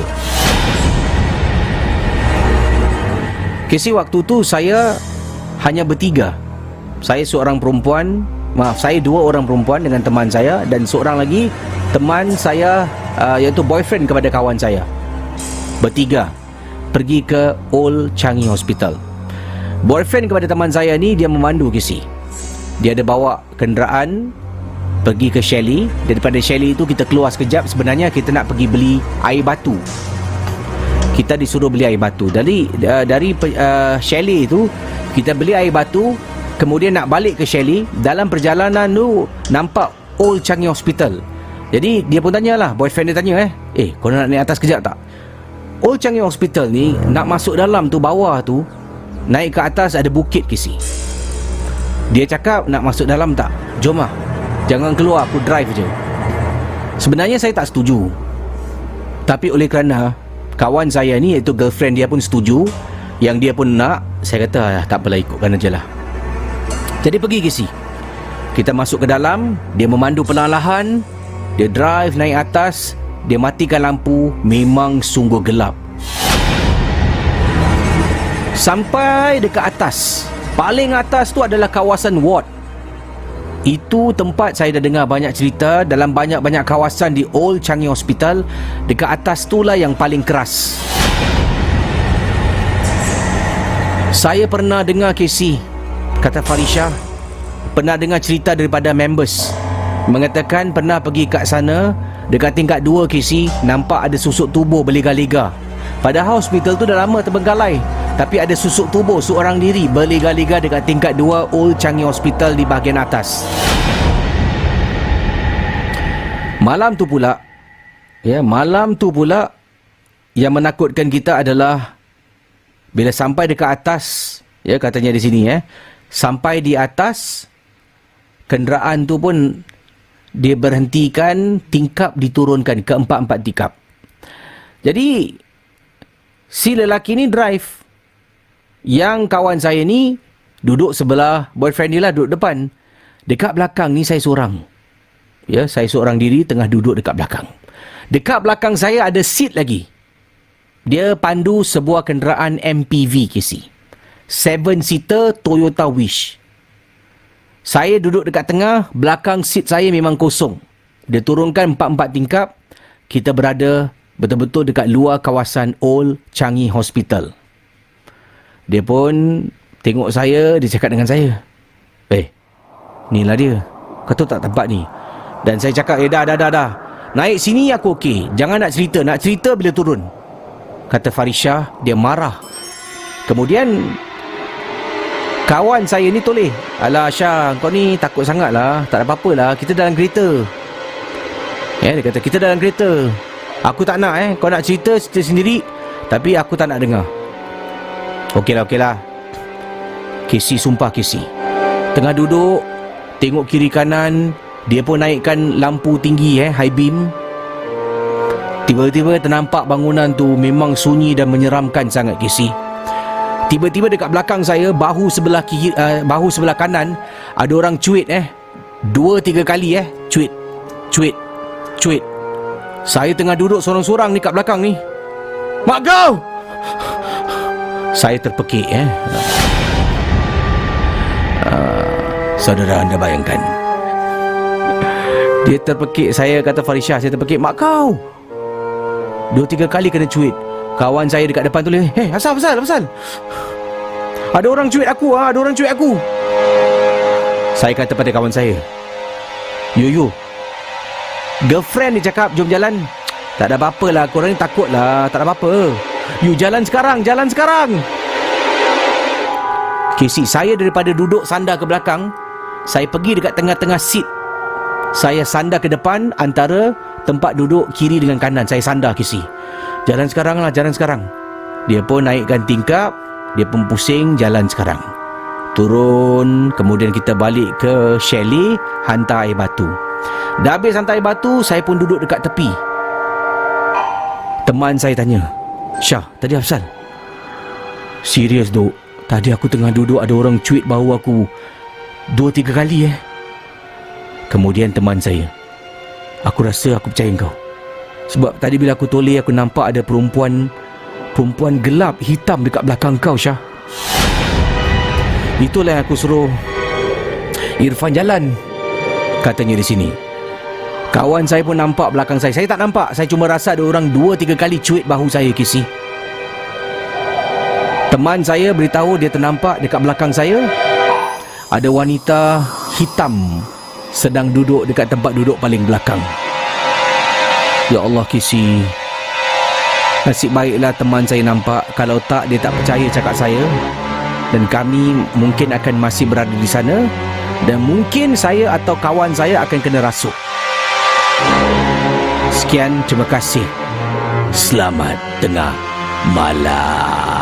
Kisi waktu tu saya hanya bertiga. Saya seorang perempuan, saya dua orang perempuan dengan teman saya, dan seorang lagi teman saya, iaitu boyfriend kepada kawan saya. Bertiga pergi ke Old Changi Hospital. Boyfriend kepada teman saya ni dia memandu Kisi. Dia ada bawa kenderaan pergi ke Shelly. Daripada Shelly itu kita keluar sekejap. Sebenarnya kita nak pergi beli air batu. Kita disuruh beli air batu. Dari Shelly itu kita beli air batu, kemudian nak balik ke Shelly. Dalam perjalanan tu nampak Old Changi Hospital. Jadi dia pun tanyalah, boyfriend dia tanya kau nak naik atas kejap tak? Old Changi Hospital ni nak masuk dalam tu, bawah tu naik ke atas ada bukit Casey. Dia cakap nak masuk dalam tak? Jom lah, jangan keluar, aku drive je. Sebenarnya saya tak setuju, tapi oleh kerana kawan saya ni, iaitu girlfriend dia pun setuju, yang dia pun nak, saya kata tak apalah, ikutkan je lah. Jadi pergi Casey. Kita masuk ke dalam, dia memandu perlahan-lahan, dia drive naik atas, dia matikan lampu. Memang sungguh gelap. Sampai dekat atas, paling atas tu adalah kawasan ward. Itu tempat saya dah dengar banyak cerita, dalam banyak-banyak kawasan di Old Changi Hospital, dekat atas tu lah yang paling keras. Saya pernah dengar Casey, kata Farisha, pernah dengar cerita daripada members, mengatakan pernah pergi kat sana, dekat tingkat 2 Casey, nampak ada susuk tubuh berliga-liga. Padahal hospital tu dah lama terbengkalai, tapi ada susuk tubuh seorang diri berliga-liga dekat tingkat 2 Old Changi Hospital di bahagian atas. Malam tu pula yang menakutkan kita adalah bila sampai dekat atas, katanya di sini sampai di atas, kenderaan tu pun dia berhentikan, tingkap diturunkan ke 4 tingkap. Jadi si lelaki ni drive, yang kawan saya ni duduk sebelah boyfriend dia lah, duduk depan. Dekat belakang ni saya seorang. Saya seorang diri tengah duduk dekat belakang. Dekat belakang saya ada seat lagi. Dia pandu sebuah kenderaan MPV Casey, 7-seater Toyota Wish. Saya duduk dekat tengah, belakang seat saya memang kosong. Dia turunkan 4 tingkap. Kita berada betul-betul dekat luar kawasan Old Changi Hospital. Dia pun tengok saya, dia cakap dengan saya, inilah dia, kau tahu tak tempat ni? Dan saya cakap, dah. Naik sini aku okey, jangan nak cerita bila turun. Kata Farisha, dia marah. Kemudian kawan saya ni toleh, alah Syah, kau ni takut sangat lah, tak ada apa-apa lah, kita dalam kereta. Dia kata, kita dalam kereta. Aku tak nak kau nak cerita sendiri, tapi aku tak nak dengar. Okeylah. Casey, sumpah Casey, tengah duduk, tengok kiri kanan, dia pun naikkan lampu tinggi high beam. Tiba-tiba ternampak bangunan tu memang sunyi dan menyeramkan sangat Casey. Tiba-tiba dekat belakang saya, bahu sebelah kanan, ada orang cuit 2-3 kali cuit. Saya tengah duduk sorang-sorang ni kat belakang ni. Mak kau! Saya terpekik saudara anda bayangkan. Dia terpekik, saya kata Farisha, saya terpekik, mak kau! 2-3 kali kena cuit. Kawan saya dekat depan tu, asal? Ada orang cuit aku. Saya kata pada kawan saya, Yo, girlfriend dia cakap jom jalan. Tak ada apa-apa lah, korang ni takut lah, tak ada apa-apa. You jalan sekarang. Casey, saya daripada duduk sandar ke belakang, saya pergi dekat tengah-tengah seat. Saya sandar ke depan, antara tempat duduk kiri dengan kanan. Saya sandar Casey. Jalan sekarang. Dia pun naikkan tingkap, dia pun pusing, jalan sekarang. Turun, kemudian kita balik ke chalet, hantar air batu. Dah habis hantar air batu, saya pun duduk dekat tepi. Teman saya tanya, Syah, tadi apa pasal? Serius duk, tadi aku tengah duduk, ada orang cuit bahu aku 2-3 kali Kemudian teman saya, aku rasa aku percaya kau. Sebab tadi bila aku toleh, aku nampak ada perempuan gelap hitam dekat belakang kau, Syah. Itulah yang aku suruh Irfan jalan, katanya di sini. Kawan saya pun nampak belakang saya. Saya tak nampak, saya cuma rasa ada orang 2-3 kali cuit bahu saya, Casey. Teman saya beritahu dia ternampak dekat belakang saya ada wanita hitam sedang duduk dekat tempat duduk paling belakang. Ya Allah, Casey, nasib baiklah teman saya nampak. Kalau tak, dia tak percaya cakap saya. Dan kami mungkin akan masih berada di sana. Dan mungkin saya atau kawan saya akan kena rasuk. Sekian, terima kasih. Selamat tengah malam.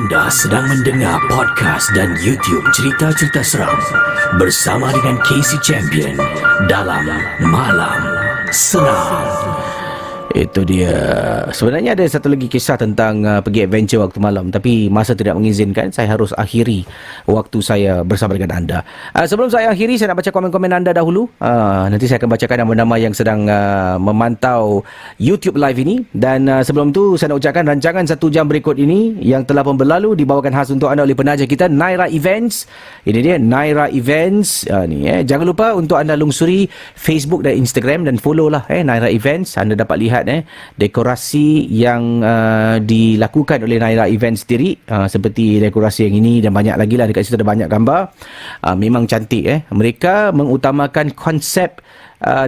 Anda sedang mendengar podcast dan YouTube cerita-cerita seram bersama dengan Casey Champion dalam Malam Seram. Itu dia. Sebenarnya ada satu lagi kisah tentang pergi adventure waktu malam, tapi masa tidak mengizinkan, saya harus akhiri waktu saya bersama dengan anda. Sebelum saya akhiri, saya nak baca komen-komen anda dahulu. Nanti saya akan bacakan nama-nama yang sedang memantau YouTube live ini. Dan sebelum tu, saya nak ucapkan rancangan 1 jam berikut ini yang telah pun berlalu dibawakan khas untuk anda oleh penaja kita, Naira Events. Ini dia, Naira Events. Jangan lupa untuk anda lungsuri Facebook dan Instagram dan follow lah Naira Events. Anda dapat lihat dekorasi yang dilakukan oleh Naira Events sendiri, seperti dekorasi yang ini dan banyak lagi lah. Dekat situ ada banyak gambar. Memang cantik. Mereka mengutamakan konsep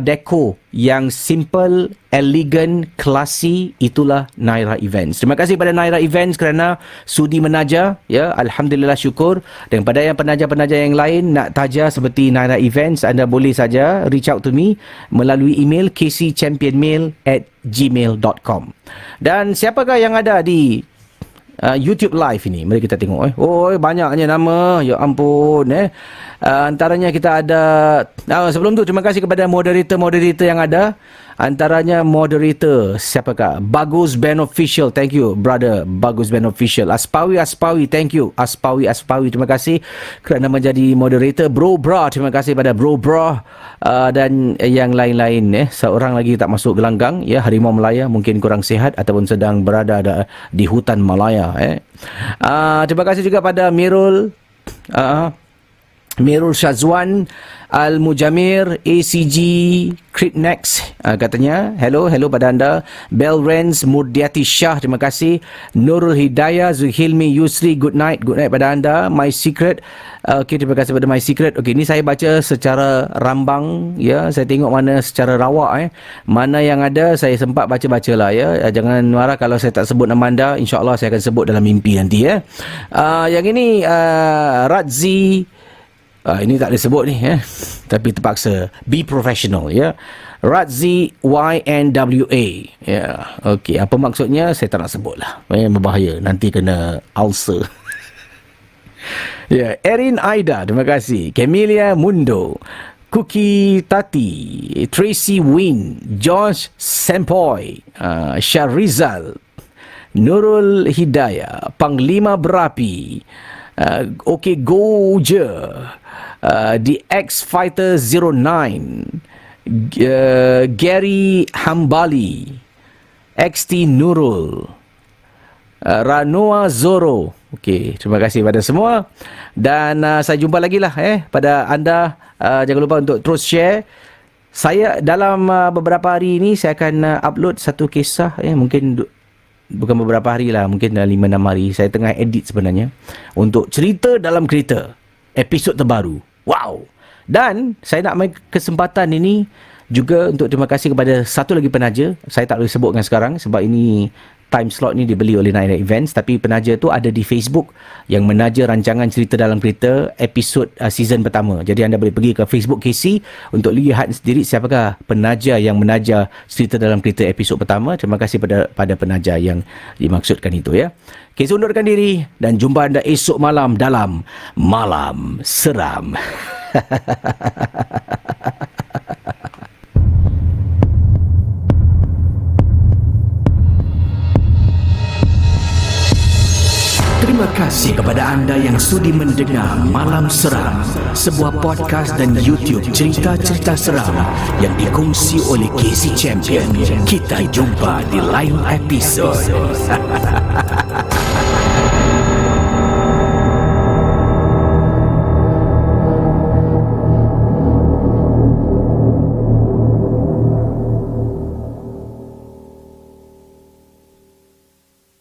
dekor yang simple, elegan, classy. Itulah Naira Events. Terima kasih kepada Naira Events kerana sudi menaja, ya. Alhamdulillah, syukur. Dan pada yang penaja-penaja yang lain nak taja seperti Naira Events, anda boleh saja reach out to me melalui email kcchampionmail@gmail.com. Dan siapakah yang ada di YouTube live ini? Mari kita tengok. Oh, banyaknya nama. Ya ampun. Antaranya kita ada... sebelum tu, terima kasih kepada moderator-moderator yang ada. Antaranya moderator, siapakah? Bagus Band Official. Thank you, brother. Bagus Band Official. Aspawi. Thank you. Aspawi. Terima kasih kerana menjadi moderator. Bro Bra. Terima kasih pada Bro Bra. Dan yang lain-lain. Seorang lagi tak masuk gelanggang. Ya, Harimau Malaya. Mungkin kurang sihat ataupun sedang berada di hutan Malaya. Terima kasih juga pada Mirul Syazwan, Al-Mujamir, ACG, Critnex, katanya. Hello pada anda. Bell Renz, Murdiati Shah, terima kasih. Nurul Hidayah, Zuhilmi Yusri, good night pada anda. My Secret, terima kasih pada My Secret. Ini saya baca secara rambang, ya. Saya tengok mana secara rawak, mana yang ada, saya sempat baca-bacalah, ya. Jangan marah kalau saya tak sebut nama anda. InsyaAllah saya akan sebut dalam mimpi nanti, ya. Yang ini, Radzi, ini tak boleh sebut ni, tapi terpaksa. Be professional, ya. Radzi YNWA. Ya, okey. Apa maksudnya? Saya tak nak sebut lah. Berbahaya. Nanti kena ulcer. Ya, Erin Aida, terima kasih. Camelia Mundo, Cookie Tati, Tracy Win, Josh Sempoy, Syarizal, Nurul Hidayah, Panglima Berapi, Okay Goja, The X Fighter 09, Gary Hambali, XT Nurul, Ranoa Zoro. Okey, terima kasih pada semua. Dan saya jumpa lagi lah pada anda. Jangan lupa untuk terus share. Saya dalam beberapa hari ini saya akan upload satu kisah, mungkin bukan beberapa hari lah, mungkin 5-6 hari. Saya tengah edit sebenarnya untuk cerita dalam kereta, episod terbaru. Wow. Dan saya nak ambil kesempatan ini juga untuk terima kasih kepada satu lagi penaja. Saya tak boleh sebutkan sekarang sebab ini time slot ni dibeli oleh Naira Events, tapi penaja tu ada di Facebook yang menaja rancangan cerita dalam kereta episod season pertama. Jadi anda boleh pergi ke Facebook KC untuk lihat sendiri siapakah penaja yang menaja cerita dalam kereta episod pertama. Terima kasih pada penaja yang dimaksudkan itu, ya. KC undurkan diri dan jumpa anda esok malam dalam Malam Seram. Terima kasih kepada anda yang sudi mendengar Malam Seram, sebuah podcast dan YouTube cerita-cerita seram yang dikongsi oleh Casey Champion. Kita jumpa di lain episod.